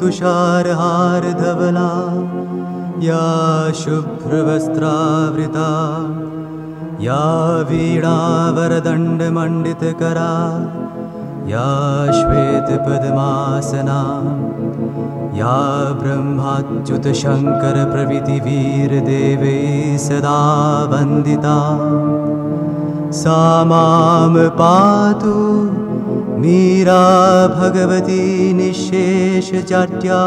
तुषारहार धवला या शुभ्रवस्त्रावृता या वीणावरदण्डमण्डितकरा या श्वेतपद्मासना या ब्रह्माच्युतशङ्करप्रभृतिवीरदेवै सदा वन्दिता सा मां पातु मीरा भगवती निःशेषजाड्यापहा।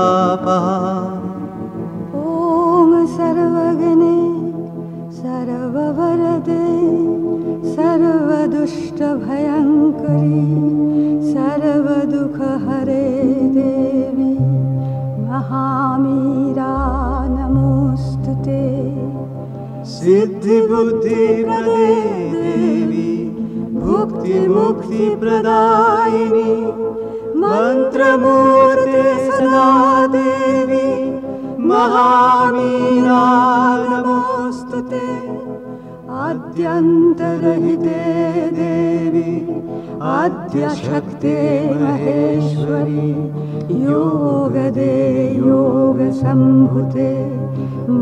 ॐ सर्वगणे सर्ववरदे सर्वदुष्टभयङ्करी सर्वदुःखहरे देवी महामीरा नमोऽस्तुते। सिद्धिबुद्धिप्रदे देवी भुक्तिमुक्तिप्रदायिनी मन्त्रमूर्ते सदा देवी महामीरा नमोऽस्तुते। आद्यन्तरहिते देवी आद्यशक्ते महेश्वरी योगदे योगसम्भुते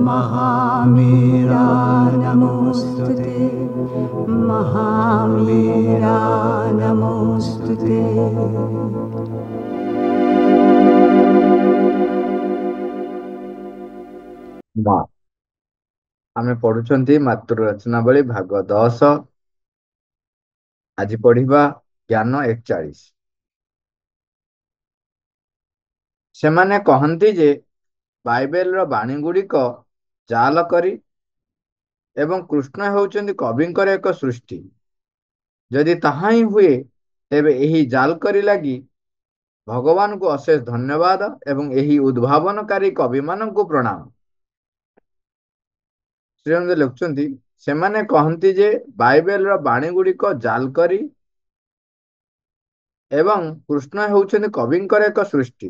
महामीरा नमोऽस्तुते महामीरा नमोऽस्तुते। आमे पढ़ुछंती मातृ रचनावली भाग 10। आज पढ़िबा ज्ञान 41। सेमाने कहंती जे बाइबेल रो बाणी गुड़िक जाल करी एवं कृष्ण होउचंदी कविंकर एक सृष्टि। जदि ताहा ही हुए तेबे एही जाल करी लगी भगवान को अशेष धन्यवाद एवं एही उद्भावनकारी कवि माननकु प्रणाम। श्रीरंग लिखुचंती सेमाने कहंती जे बाइबेल रो बाणी गुड़िक जाल करी एवं कृष्ण होउचंदी कविंकर एक सृष्टि।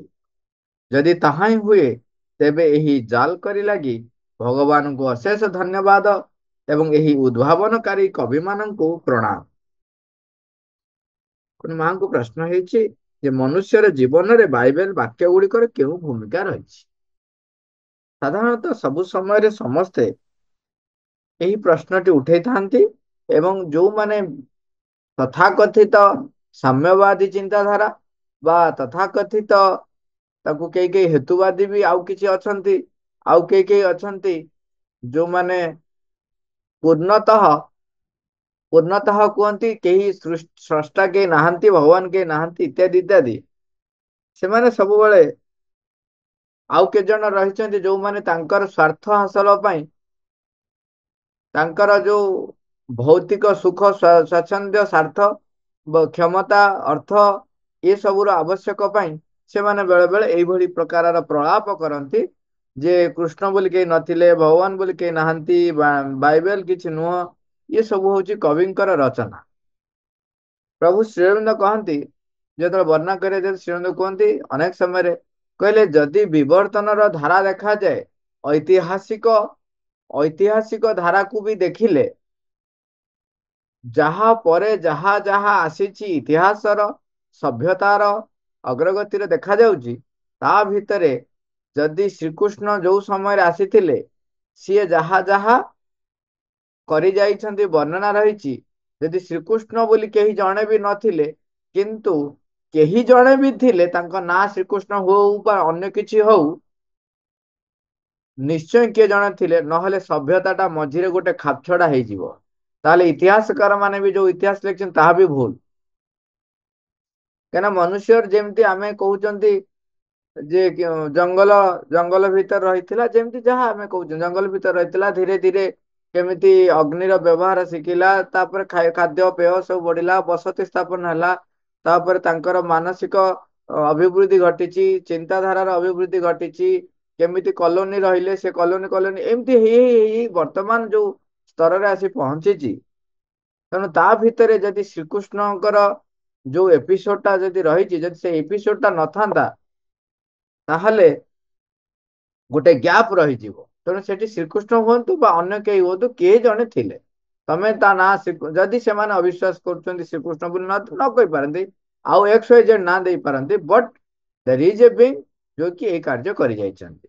जदि ताहा ही हुए तेबे एही जाल करी लगी भगवान को अशेष धन्यवाद एवं एही उद्भावनकारी कवि माननकु प्रणाम। कोन मां को प्रश्न हेछि जे मनुष्यर जीवन रे बाइबेल वाक्य गुड़िकर केउ भूमिका रहिछि। साधारणतः सबु समय रे समस्ते यही प्रश्नटी उठे थांती एवं जो माने तथाकथित साम्यवादी चिंताधारा बा तथाकथित ताकू कई हेतुवादी भी आउ किछि अछंती आउ कई अछंती जो माने पूर्णतः कहती कहीं स्रष्टा के नाहंती भगवान के नाहंती इत्यादि इत्यादि से माने सब बेले आउ के जन रहिचंती जो माने तांकर स्वार्थ हासिल पई तांकर जो भौतिक सुख स्वच्छंद स्वार्थ क्षमता अर्थ ये सबुर आवश्यक पई से माने बेले बेले एई भली प्रकार प्रलाप करंती जे कृष्ण बोली के नथिले भगवान बोली के नाहंती बाइबल किछि नुह ये सब होची कविंकर रचना। प्रभु श्रीअरविंद कहती जो वर्णना करे श्रीअरविंद कहती अनेक समय कहले जदि विवर्तन धारा देखा जाए ऐतिहासिक धारा को भी देखिले जहा परे जहा जहा आसीची इतिहासर सभ्यतार अग्रगतिर देखा जाउची ता भितरे जदि श्रीकृष्ण जो समय आसीथिले सी जहा जहा करि जाइछन्ति वर्णना रहिछि यदि श्रीकृष्ण बोली केही जणे भी नथिले किंतु केही जणे भी थिले तांको ना श्रीकृष्ण हो बा अन्य किछि हो निश्चय के जणे थिले नहले सभ्यताटा मझिरे गोटे खापछड़ा हे जिवो ताले इतिहासकार माने भी जो इतिहास लेखछन ताहा भी भूल केना मनुष्यर जेमती आमे कहउचन्ति जे जंगल जंगल भीतर रहिथिला जेमती जहा आमे कहउचन जंगल भीतर रहिथिला धीरे धीरे केमिति अग्निर व्यवहार शिखिला तापर खाद्य पेय सब बढ़िला बसति स्थापन हला तापर तांकर मानसिक अभिवृद्धि घटिची चिंताधारार अभिवृद्धि घटिची केमिति कॉलोनी रहिले से कॉलोनी एमती हे वर्तमान जो स्तर रे आसी पहुंचीची तेणु ता भितरे जदि श्रीकृष्णकर जो एपिसोडटा जदि रहिची जदि से एपिसोडटा नथांता ताहले गोटे गैप रही जीवो तेणु सेठी श्रीकृष्ण हुंतु बा अन्य केही हुंतु के जणे थिले तमे ता ना जदि से माने अविश्वास करछन्ती श्रीकृष्ण बोली न कहि पारंती आउ एक्स वाई जेड ना देई पारंती but there is a being जो कि एई कार्य करि जाइछन्ति।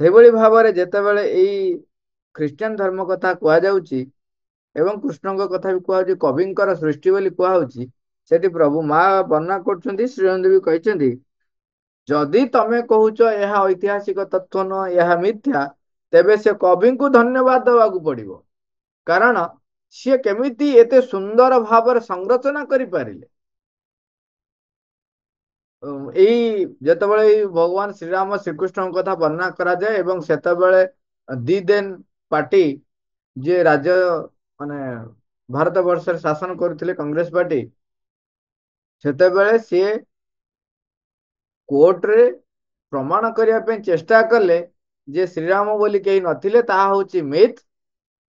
सेभଳି भाବରେ ଯେତେବେଳେ ଏଇ ଖ୍ରୀଷ୍ଟିଆନ ଧର୍ମ କଥା କୁହାଯାଉଛି ଏବଂ କୃଷ୍ଣଙ୍କ କଥା ବି କୁହାଯାଉଛି, କବିଙ୍କର ସୃଷ୍ଟି ବୋଲି କୁହାଯାଉଛି, ସେଠି ପ୍ରଭୁ ମା ବର୍ଣ୍ଣନା କରୁଛନ୍ତି, ଶ୍ରୀଅନ୍ଦ ବି କହିଛନ୍ତି, ଯଦି ତମେ କହୁଛ ଏହା ଐତିହାସିକ ତଥ୍ୟ ନୁହଁ, ଏହା ମିଥ୍ୟା, ତେବେ ସେ କବିଙ୍କୁ ଧନ୍ୟବାଦ ଦେବାକୁ ପଡିବ। କାରଣ ସିଏ କେମିତି ଏତେ ସୁନ୍ଦର ଭାବରେ ସଂରଚନା କରିପାରିଲେ। ଏଇ ଯେତେବେଳେ ଏଇ ଭଗବାନ ଶ୍ରୀରାମ ଶ୍ରୀକୃଷ୍ଣଙ୍କ କଥା ବର୍ଣ୍ଣନା କରାଯାଏ ଏବଂ ସେତେବେଳେ ଦିଦେନ ପାର୍ଟି ଯିଏ ରାଜ୍ୟ ମାନେ ଭାରତ ବର୍ଷରେ ଶାସନ କରୁଥିଲେ କଂଗ୍ରେସ ପାର୍ଟି, ସେତେବେଳେ ସିଏ କୋର୍ଟରେ ପ୍ରମାଣ କରିବା ପାଇଁ ଚେଷ୍ଟା କଲେ ଯେ ଶ୍ରୀରାମ ବୋଲି କେହି ନଥିଲେ, ତାହା ହଉଛି ମିଥ୍,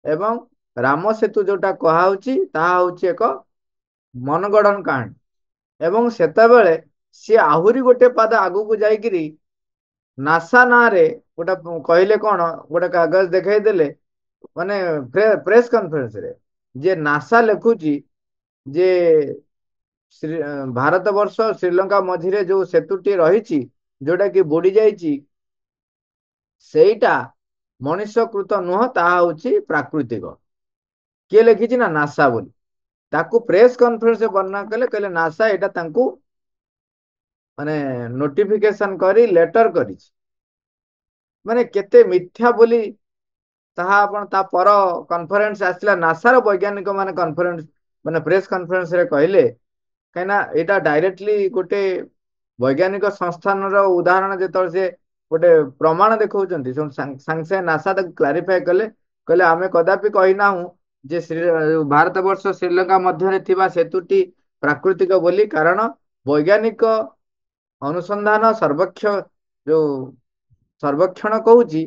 ଏବଂ ରାମ ସେତୁ ଯୋଉଟା କୁହାହଉଛି ତାହା ହଉଛି ଏକ ମନଗଢନ କାହାଣୀ। ଏବଂ ସେତେବେଳେ ସିଏ ଆହୁରି ଗୋଟେ ପାଦ ଆଗକୁ ଯାଇକିରି ନାସା ନାଁରେ ଗୋଟେ କହିଲେ, କଣ ଗୋଟେ କାଗଜ ଦେଖେଇଦେଲେ, ମାନେ ପ୍ରେସ କନଫରେନ୍ସରେ ଯେ ନାସା ଲେଖୁଛି ଯେ ଭାରତ ବର୍ଷ ଶ୍ରୀଲଙ୍କା ମଝିରେ ଯୋଉ ସେତୁଟି ରହିଛି ଯୋଉଟା କି ବୁଡି ଯାଇଛି, ସେଇଟା ମଣିଷକୃତ ନୁହଁ, ତାହା ହଉଛି ପ୍ରାକୃତିକ। କିଏ ଲେଖିଛି ନା ନାସା ବୋଲି। ତାକୁ ପ୍ରେସ କନଫରେନ୍ସ ବର୍ଣ୍ଣନା କଲେ, କହିଲେ ନାସା ଏଇଟା ତାଙ୍କୁ ମାନେ ନୋଟିଫିକେସନ କରି ଲେଟର କରିଛି। ମାନେ କେତେ ମିଥ୍ୟା ବୋଲି ତାହା ଆପଣ ତା ପର କନଫରେନ୍ସ ଆସିଲା, ନାସାର ବୈଜ୍ଞାନିକ ମାନେ କନଫରେନ୍ସ ମାନେ ପ୍ରେସ କନଫରେନ୍ସ ରେ କହିଲେ, କାହିଁକିନା ଏଇଟା ଡାଇରେକ୍ଟଲି ଗୋଟେ ବୈଜ୍ଞାନିକ ସଂସ୍ଥାନର ଉଦାହରଣ ଯେତେବେଳେ ସେ ଗୋଟେ ପ୍ରମାଣ ଦେଖାଉଛନ୍ତି, ସାଙ୍ଗେ ସାଙ୍ଗେ ନାସା ତାକୁ କ୍ଲାରିଫାଏ କଲେ, କହିଲେ ଆମେ କଦାପି କହିନାହୁଁ ଯେ ଭାରତ ବର୍ଷ ଶ୍ରୀଲଙ୍କା ମଧ୍ୟରେ ଥିବା ସେତୁଟି ପ୍ରାକୃତିକ ବୋଲି, କାରଣ ବୈଜ୍ଞାନିକ ଅନୁସନ୍ଧାନ ଯୋଉ ସର୍ବେକ୍ଷଣ କହୁଛି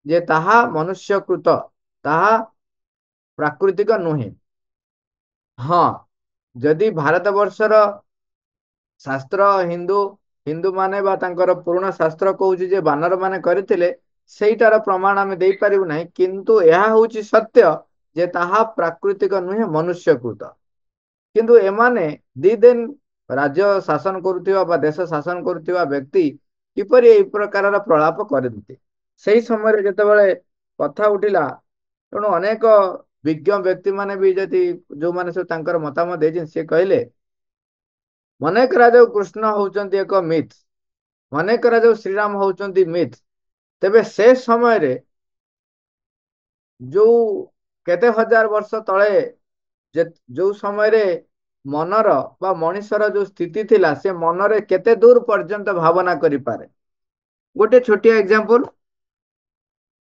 ଯେ ତାହା ମନୁଷ୍ୟକୃତ, ତାହା ପ୍ରାକୃତିକ ନୁହେଁ। ହଁ, ଯଦି ଭାରତ ବର୍ଷର ଶାସ୍ତ୍ର ହିନ୍ଦୁ ମାନେ ବା ତାଙ୍କର ପୁରୁଣା ଶାସ୍ତ୍ର କହୁଛି ଯେ ବାନର ମାନେ କରିଥିଲେ, ସେଇଟାର ପ୍ରମାଣ ଆମେ ଦେଇପାରିବୁ ନାହିଁ, କିନ୍ତୁ ଏହା ହଉଛି ସତ୍ୟ ଯେ ତାହା ପ୍ରାକୃତିକ ନୁହେଁ, ମନୁଷ୍ୟକୃତ। କିନ୍ତୁ ଏମାନେ ଦି ଦିନ ରାଜ୍ୟ ଶାସନ କରୁଥିବା ବା ଦେଶ ଶାସନ କରୁଥିବା ବ୍ୟକ୍ତି କିପରି ଏହି ପ୍ରକାରର ପ୍ରଳାପ କରନ୍ତି। ସେଇ ସମୟରେ ଯେତେବେଳେ କଥା ଉଠିଲା, ତେଣୁ ଅନେକ ବିଜ୍ଞ ବ୍ୟକ୍ତି ମାନେ ବି ଯଦି ଯୋଉମାନେ ସବୁ ତାଙ୍କର ମତାମତ ଦେଇଛନ୍ତି, ସେ କହିଲେ ମନେ କରାଯାଉ କୃଷ୍ଣ ହଉଛନ୍ତି ଏକ ମିଥ୍, ମନେ କରାଯାଉ ଶ୍ରୀରାମ ହଉଛନ୍ତି ମିଥ୍, ତେବେ ସେ ସମୟରେ ଯୋଉ କେତେ ହଜାର ବର୍ଷ ତଳେ ଯୋଉ ସମୟରେ ମନର ବା ମଣିଷର ଯୋଉ ସ୍ଥିତି ଥିଲା, ସେ ମନରେ କେତେ ଦୂର ପର୍ଯ୍ୟନ୍ତ ଭାବନା କରିପାରେ। ଗୋଟେ ଛୋଟିଆ ଏକ୍ସାମ୍ପଲ,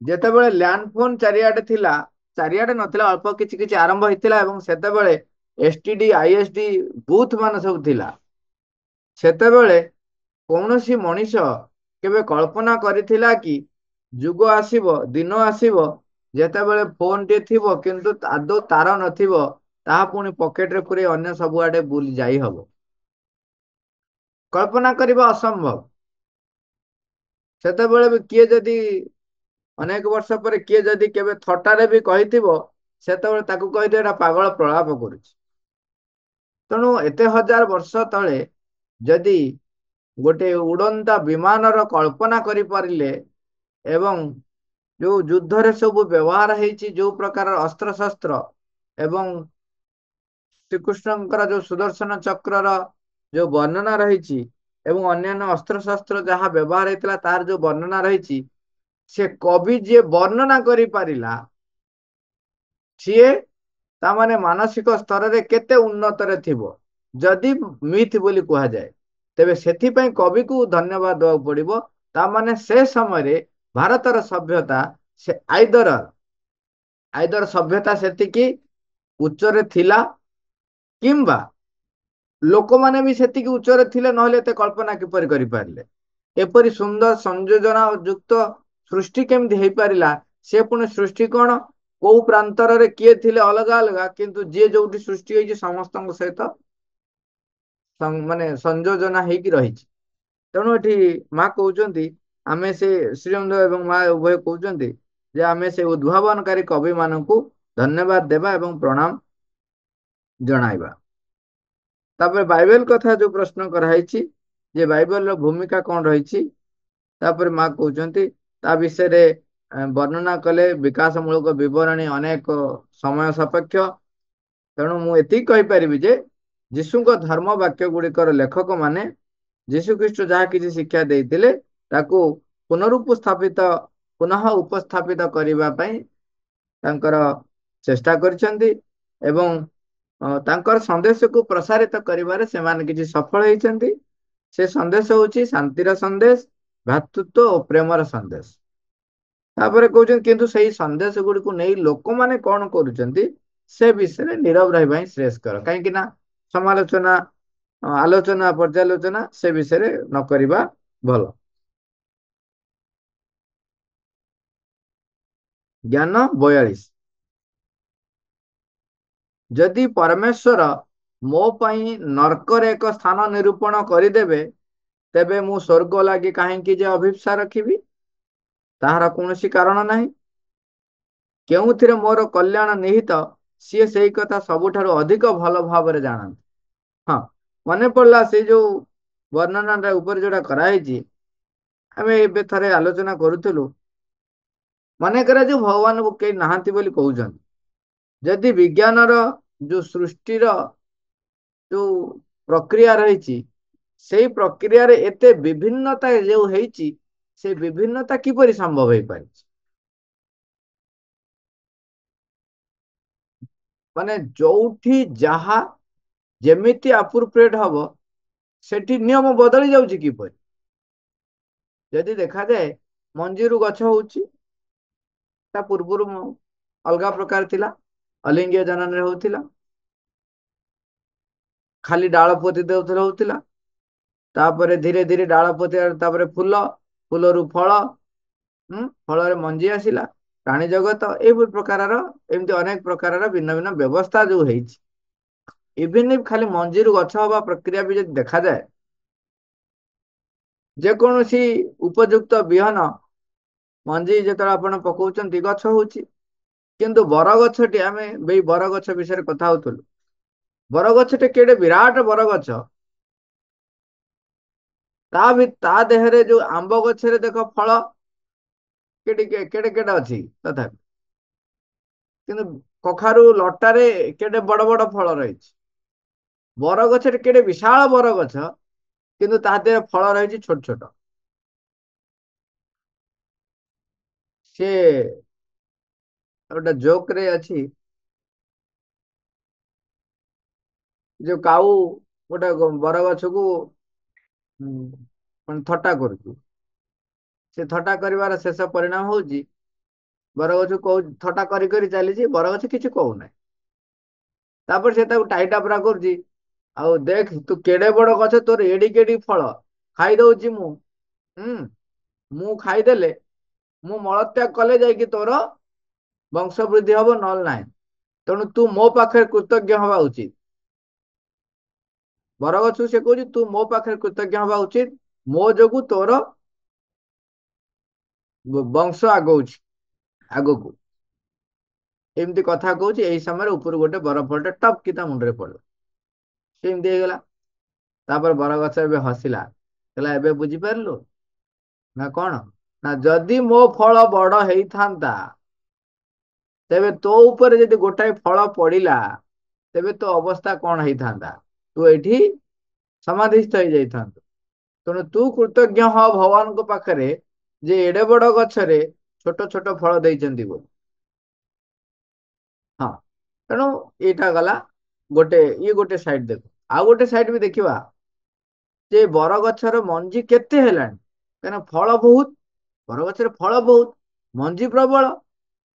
ଯେତେବେଳେ ଲ୍ୟାଣ୍ଡ ଫୋନ ଚାରିଆଡେ ଥିଲା, ଚାରିଆଡେ ନଥିଲା, ଅଳ୍ପ କିଛି କିଛି ଆରମ୍ଭ ହେଇଥିଲା, ଏବଂ ସେତେବେଳେ ଏସଟିଡି ଆଇଏସଡି ବୁଥ ମାନ ସବୁ ଥିଲା, ସେତେବେଳେ କୌଣସି ମଣିଷ କେବେ କଳ୍ପନା କରିଥିଲା କି ଯୁଗ ଆସିବ, ଦିନ ଆସିବ, ଯେତେବେଳେ ଫୋନଟିଏ ଥିବ କିନ୍ତୁ ଆଦୌ ତାର ନଥିବ, ତାହା ପୁଣି ପକେଟରେ ପୁରେଇ ଅନ୍ୟ ସବୁଆଡେ ବୁଲି ଯାଇ ହବ। କଳ୍ପନା କରିବା ଅସମ୍ଭବ। ସେତେବେଳେ ବି କିଏ ଯଦି ଅନେକ ବର୍ଷ ପରେ କିଏ ଯଦି କେବେ ଥଟାରେ ବି କହିଥିବ, ସେତେବେଳେ ତାକୁ କହିଥିବ ଏଟା ପାଗଳ ପ୍ରଳାପ କରୁଛି। ତେଣୁ ଏତେ ହଜାର ବର୍ଷ ତଳେ ଯଦି ଗୋଟେ ଉଡନ୍ତା ବିମାନର କଳ୍ପନା କରିପାରିଲେ, ଏବଂ ଯୋଉ ଯୁଦ୍ଧରେ ସବୁ ବ୍ୟବହାର ହେଇଛି ଯୋଉ ପ୍ରକାର ଅସ୍ତ୍ରଶସ୍ତ୍ର, ଏବଂ ଶ୍ରୀକୃଷ୍ଣଙ୍କର ଯୋଉ ସୁଦର୍ଶନ ଚକ୍ରର ଯୋଉ ବର୍ଣ୍ଣନା ରହିଛି, ଏବଂ ଅନ୍ୟାନ୍ୟ ଅସ୍ତ୍ରଶସ୍ତ୍ର ଯାହା ବ୍ୟବହାର ହେଇଥିଲା ତାର ଯୋଉ ବର୍ଣ୍ଣନା ରହିଛି, ସେ କବି ଯିଏ ବର୍ଣ୍ଣନା କରିପାରିଲା, ସିଏ ତାମାନେ ମାନସିକ ସ୍ତରରେ କେତେ ଉନ୍ନତରେ ଥିବ। ଯଦି ମିଥ୍ ବୋଲି କୁହାଯାଏ, ତେବେ ସେଥିପାଇଁ କବିକୁ ଧନ୍ୟବାଦ ଦେବାକୁ ପଡିବ। ତାମାନେ ସେ ସମୟରେ ଭାରତର ସଭ୍ୟତା ସେ ଆଇଦର ସଭ୍ୟତା ସେତିକି ଉଚ୍ଚରେ ଥିଲା, କିମ୍ବା ଲୋକମାନେ ବି ସେତିକି ଉଚ୍ଚରେ ଥିଲେ, ନହେଲେ ଏତେ କଳ୍ପନା କିପରି କରିପାରିଲେ। ଏପରି ସୁନ୍ଦର ସଂଯୋଜନା ଯୁକ୍ତ ସୃଷ୍ଟି କେମିତି ହେଇପାରିଲା? ସେ ପୁଣି ସୃଷ୍ଟି କଣ, କୋଉ ପ୍ରାନ୍ତରରେ କିଏ ଥିଲେ ଅଲଗା ଅଲଗା, କିନ୍ତୁ ଯିଏ ଯୋଉଠି ସୃଷ୍ଟି ହେଇଛି ସମସ୍ତଙ୍କ ସହିତ ମାନେ ସଂଯୋଜନା ହେଇକି ରହିଛି। ତେଣୁ ଏଠି ମା କହୁଛନ୍ତି, ଆମେ ସେ ଶ୍ରୀଅନ୍ଧ ଏବଂ ମା ଉଭୟ କହୁଛନ୍ତି ଯେ ଆମେ ସେ ଉଦ୍ଭାବନକାରୀ କବି ମାନଙ୍କୁ ଧନ୍ୟବାଦ ଦେବା ଏବଂ ପ୍ରଣାମ ଜଣାଇବା। ତାପରେ ବାଇବେଲ କଥା ଯୋଉ ପ୍ରଶ୍ନ କରାହେଇଛି, ଯେ ବାଇବଲର ଭୂମିକା କଣ ରହିଛି। ତାପରେ ମା କହୁଛନ୍ତି ତା ବିଷୟରେ ବର୍ଣ୍ଣନା କଲେ ବିକାଶମୂଳକ ବିବରଣୀ ଅନେକ ସମୟ ସାପେକ୍ଷ। ତେଣୁ ମୁଁ ଏତିକି କହିପାରିବି ଯେ ଯୀଶୁଙ୍କ ଧର୍ମ ବାକ୍ୟ ଗୁଡିକର ଲେଖକ ମାନେ ଯୀଶୁ ଖ୍ରୀଷ୍ଟ ଯାହା କିଛି ଶିକ୍ଷା ଦେଇଥିଲେ ତାକୁ ପୁନଃ ଉପସ୍ଥାପିତ କରିବା ପାଇଁ ତାଙ୍କର ଚେଷ୍ଟା କରିଛନ୍ତି ଏବଂ ତାଙ୍କର ସନ୍ଦେଶକୁ ପ୍ରସାରିତ କରିବାରେ ସେମାନେ କିଛି ସଫଳ ହେଇଛନ୍ତି। ସେ ସନ୍ଦେଶ ହଉଛି ଶାନ୍ତିର ସନ୍ଦେଶ, ଭ୍ରାତୃତ୍ୱ ଓ ପ୍ରେମର ସନ୍ଦେଶ। ତାପରେ କହୁଛନ୍ତି କିନ୍ତୁ ସେଇ ସନ୍ଦେଶ ଗୁଡିକୁ ନେଇ ଲୋକମାନେ କଣ କରୁଛନ୍ତି ସେ ବିଷୟରେ ନୀରବ ରହିବା ହିଁ ଶ୍ରେୟସ୍କର। କାହିଁକି ନା ସମାଲୋଚନା, ଆଲୋଚନା, ପର୍ଯ୍ୟାଲୋଚନା ସେ ବିଷୟରେ ନ କରିବା ଭଲ। ଜ୍ଞାନ 42। ଯଦି ପରମେଶ୍ୱର ମୋ ପାଇଁ ନର୍କରେ ଏକ ସ୍ଥାନ ନିରୂପଣ କରିଦେବେ ତେବେ ମୁଁ ସ୍ୱର୍ଗ ଲାଗି କାହିଁକି ଯେ ଅଭିପ୍ସା ରଖିବି? ତାହାର କୌଣସି କାରଣ ନାହିଁ। କେଉଁଥିରେ ମୋର କଲ୍ୟାଣ ନିହିତ ସିଏ ସେଇ କଥା ସବୁଠାରୁ ଅଧିକ ଭଲ ଭାବରେ ଜାଣନ୍ତି। ହଁ, ମନେ ପଡିଲା ସେଇ ଯୋଉ ବର୍ଣ୍ଣନା ଉପରେ ଯୋଉଟା କରାହେଇଛି, ଆମେ ଏବେ ଥରେ ଆଲୋଚନା କରୁଥିଲୁ। ମନେକର ଯୋଉ ଭଗବାନ କେହି ନାହାନ୍ତି ବୋଲି କହୁଛନ୍ତି, ଯଦି ବିଜ୍ଞାନର ଯୋଉ ସୃଷ୍ଟିର ଯୋଉ ପ୍ରକ୍ରିୟା ରହିଛି ସେଇ ପ୍ରକ୍ରିୟାରେ ଏତେ ବିଭିନ୍ନତା ଯୋଉ ହେଇଛି ସେ ବିଭିନ୍ନତା କିପରି ସମ୍ଭବ ହେଇପାରିଛି? ମାନେ ଯୋଉଠି ଯାହା ଯେମିତି ଆପ୍ରୋପ୍ରିଏଟ ହବ ସେଠି ନିୟମ ବଦଳି ଯାଉଛି କିପରି? ଯଦି ଦେଖାଯାଏ ମଞ୍ଜିରୁ ଗଛ ହଉଛି, ତା ପୂର୍ବରୁ ଅଲଗା ପ୍ରକାର ଥିଲା, ଅଲିଙ୍ଗିୟ ଜନନରେ ହଉଥିଲା, ଖାଲି ଡାଳ ପୋତି ଦେଉଥିଲେ ହଉଥିଲା। ତାପରେ ଧୀରେ ଧୀରେ ଡାଳ ପୋତି, ତାପରେ ଫୁଲ, ଫୁଲରୁ ଫଳ, ଫଳରେ ମଞ୍ଜି ଆସିଲା, ପ୍ରାଣୀ ଜଗତ, ଏଇଭଳି ପ୍ରକାରର ଏମିତି ଅନେକ ପ୍ରକାରର ଭିନ୍ନ ଭିନ୍ନ ବ୍ୟବସ୍ଥା ଯୋଉ ହେଇଛି। ଇଭିନ୍ ଖାଲି ମଞ୍ଜିରୁ ଗଛ ହବା ପ୍ରକ୍ରିୟା ବି ଯଦି ଦେଖାଯାଏ, ଯେକୌଣସି ଉପଯୁକ୍ତ ବିହନ ମଞ୍ଜି ଯେତେବେଳେ ଆପଣ ପକଉଛନ୍ତି ଗଛ ହଉଛି। କିନ୍ତୁ ବରଗଛଟି, ଆମେ ଏଇ ବରଗଛ ବିଷୟରେ କଥା ହଉଥିଲୁ, ବରଗଛଟେ କେଡେ ବିରାଟ ବରଗଛ, ତା ଦେହରେ ଯୋଉ ଆମ୍ବ ଗଛରେ ଦେଖ ଫଳ କେଡେ କେଡେ ଅଛି ତଥାପି, କିନ୍ତୁ କଖାରୁ ଲଟାରେ କେଡେ ବଡ ବଡ ଫଳ ରହିଛି। ବରଗଛରେ କେଡେ ବିଶାଳ ବରଗଛ, କିନ୍ତୁ ତା ଦେହରେ ଫଳ ରହିଛି ଛୋଟ ଛୋଟ। ସେ ଗୋଟେ ଜୋକ୍ ରେ ଅଛି, ଯୋଉ କାଉ ଗୋଟେ ବରଗଛକୁ ଥଟ୍ଟା କରୁଛୁ, ସେ ଥଟ୍ଟା କରିବାର ଶେଷ ପରିଣାମ ହଉଛି ବରଗଛ ଥଟ୍ଟା କରି କରି ଚାଲିଛି, ବରଗଛ କିଛି କହୁନାହିଁ। ତାପରେ ସେ ତାକୁ ଟାଇଟା ପୁରା କରୁଛି, ଆଉ ଦେଖ ତୁ କେଡେ ବଡ ଗଛ, ତୋର ଏଡିକି ଏଡିକି ଫଳ, ଖାଇଦଉଛି ମୁଁ। ମୁଁ ଖାଇଦେଲେ, ମୁଁ ମଳତ୍ୟାଗ କଲେ ଯାଇକି ତୋର ବଂଶ ବୃଦ୍ଧି ହବ, ନହେଲେ ନାହିଁ। ତେଣୁ ତୁ ମୋ ପାଖରେ କୃତଜ୍ଞ ହବା ଉଚିତ। ବରଗଛକୁ ସେ କହୁଛି ତୁ ମୋ ପାଖରେ କୃତଜ୍ଞ ହବା ଉଚିତ, ମୋ ଯୋଗୁ ତୋର ବଂଶ ଆଗଉଛି ଆଗକୁ। ଏମିତି କଥା କହୁଛି, ଏଇ ସମୟରେ ଉପରୁ ଗୋଟେ ବରଫଟେ ଟପ୍ କି ତା ମୁଣ୍ଡରେ ପଡିଲା, ସେ ଏମିତି ହେଇଗଲା। ତାପରେ ବରଗଛ ଏବେ ହସିଲା, କହିଲା ଏବେ ବୁଝିପାରିଲୁ ନା କଣ? ନା ଯଦି ମୋ ଫଳ ବଡ ହେଇଥାନ୍ତା ତେବେ ତୋ ଉପରେ ଯଦି ଗୋଟାଏ ଫଳ ପଡିଲା ତେବେ ତୋ ଅବସ୍ଥା କଣ ହେଇଥାନ୍ତା? ତୁ ଏଇଠି ସମାଧିସ୍ଥ ହେଇଯାଇଥାନ୍ତୁ। ତେଣୁ ତୁ କୃତଜ୍ଞ ହ ଭଗବାନଙ୍କ ପାଖରେ ଯେ ଏଡେ ବଡ ଗଛରେ ଛୋଟ ଛୋଟ ଫଳ ଦେଇଛନ୍ତି ବୋଲି। ହଁ, ତେଣୁ ଏଇଟା ଗଲା ଗୋଟେ, ଇଏ ଗୋଟେ ସାଇଡ ଦେଖ। ଆଉ ଗୋଟେ ସାଇଡ ବି ଦେଖିବା ଯେ ବରଗଛର ମଞ୍ଜି କେତେ ହେଲାଣି, କାହିଁକିନା ଫଳ ବହୁତ, ବରଗଛରେ ଫଳ ବହୁତ, ମଞ୍ଜି ପ୍ରବଳ,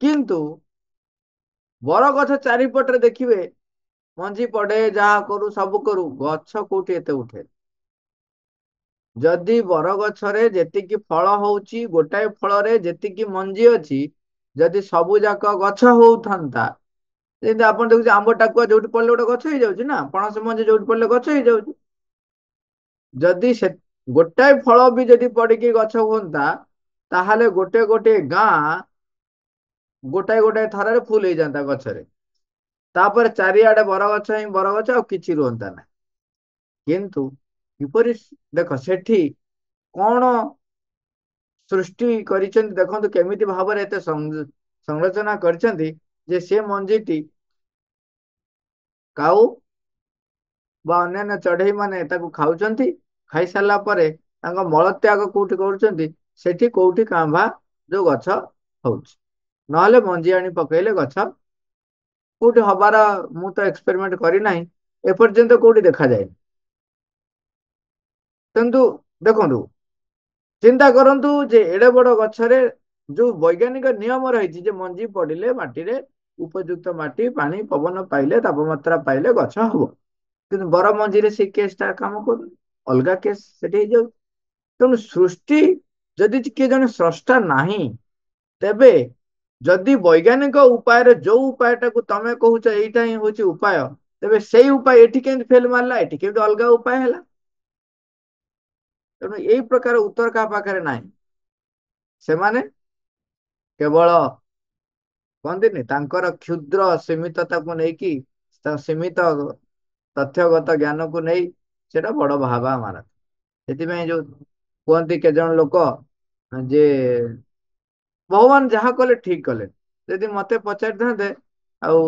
କିନ୍ତୁ ବରଗଛ ଚାରିପଟରେ ଦେଖିବେ ମଞ୍ଜି ପଡେ, ଯାହା କରୁ ସବୁ କରୁ, ଗଛ କୋଉଠି ଏତେ ଉଠେ? ଯଦି ବରଗଛରେ ଯେତିକି ଫଳ ହଉଛି, ଗୋଟାଏ ଫଳରେ ଯେତିକି ମଞ୍ଜି ଅଛି, ଯଦି ସବୁ ଯାକ ଗଛ ହଉଥାନ୍ତା, ଯେମିତି ଆପଣ ଦେଖୁଛନ୍ତି ଆମ୍ବ ଟାକୁଆ ଯୋଉଠି ପଡିଲେ ଗୋଟେ ଗଛ ହେଇଯାଉଛି ନା, ପଣସ ମଞ୍ଜି ଯୋଉଠି ପଡିଲେ ଗଛ ହେଇଯାଉଛି। ଯଦି ସେ ଗୋଟାଏ ଫଳ ବି ଯଦି ପଡିକି ଗଛ ହୁଅନ୍ତା, ତାହେଲେ ଗୋଟେ ଗୋଟେ ଗାଁ ଗୋଟାଏ ଗୋଟାଏ ଥରରେ ଫୁଲ ହେଇଯାନ୍ତା ଗଛରେ। ତାପରେ ଚାରିଆଡେ ବରଗଛ ହିଁ ବରଗଛ, ଆଉ କିଛି ରୁହନ୍ତା ନାହିଁ। କିନ୍ତୁ କିପରି ଦେଖ ସେଠି କଣ ସୃଷ୍ଟି କରିଛନ୍ତି ଦେଖନ୍ତୁ କେମିତି ଭାବରେ ଏତେ ସଂରଚନା କରିଛନ୍ତି ଯେ ସେ ମଞ୍ଜିଟି କାଉ ବା ଅନ୍ୟାନ୍ୟ ଚଢେଇ ମାନେ ତାକୁ ଖାଉଛନ୍ତି। ଖାଇସାରିଲା ପରେ ତାଙ୍କ ମଳତ୍ୟାଗ କୋଉଠି କରୁଛନ୍ତି, ସେଠି କୋଉଠି କାଁ ଭାଁ ଯୋଉ ଗଛ ହଉଛି, ନହେଲେ ମଞ୍ଜି ଆଣି ପକେଇଲେ ଗଛ କୋଉଠି ହବାର ମୁଁ ତ ଏକ୍ସପେରିମେଣ୍ଟ କରିନାହିଁ, ଏପର୍ଯ୍ୟନ୍ତ କୋଉଠି ଦେଖାଯାଏ। କିନ୍ତୁ ଦେଖନ୍ତୁ, ଚିନ୍ତା କରନ୍ତୁ ଯେ ଏଡେ ବଡ ଗଛରେ ଯୋଉ ବୈଜ୍ଞାନିକ ନିୟମ ରହିଛି ଯେ ମଞ୍ଜି ପଡିଲେ ମାଟିରେ ଉପଯୁକ୍ତ ମାଟି ପାଣି ପବନ ପାଇଲେ ତାପମାତ୍ରା ପାଇଲେ ଗଛ ହବ, କିନ୍ତୁ ବର ମଞ୍ଜିରେ ସେ କେସ୍ ଟା କାମ କରୁନି, ଅଲଗା କେସ୍ ସେଠି ହେଇଯାଉଛି। ତେଣୁ ସୃଷ୍ଟି ଯଦି କିଏ ଜଣେ ସ୍ରଷ୍ଟା ନାହିଁ, ତେବେ ଯଦି ବୈଜ୍ଞାନିକ ଉପାୟରେ ଯୋଉ ଉପାୟଟାକୁ ତମେ କହୁଛ ଏଇଟା ହିଁ ହଉଛି ଉପାୟ, ତେବେ ସେଇ ଉପାୟ ଏଠି କେମିତି ଫେଲ ମାରିଲା, ଏଠି କେମିତି ଅଲଗା ଉପାୟ ହେଲା? ତେଣୁ ଏଇ ପ୍ରକାର ଉତ୍ତର କାହା ପାଖରେ ନାହିଁ। ସେମାନେ କେବଳ କହନ୍ତିନି ତାଙ୍କର କ୍ଷୁଦ୍ର ସୀମିତତାକୁ ନେଇକି, ସୀମିତ ତଥ୍ୟଗତ ଜ୍ଞାନକୁ ନେଇ ସେଟା ବଡ ଭାବା ମାରନ୍ତି। ସେଥିପାଇଁ ଯୋଉ କୁହନ୍ତି କେତେ ଜଣ ଲୋକ ଯେ ଭଗବାନ ଯାହା କଲେ ଠିକ କଲେ, ଯଦି ମତେ ପଚାରିଥାନ୍ତେ ଆଉ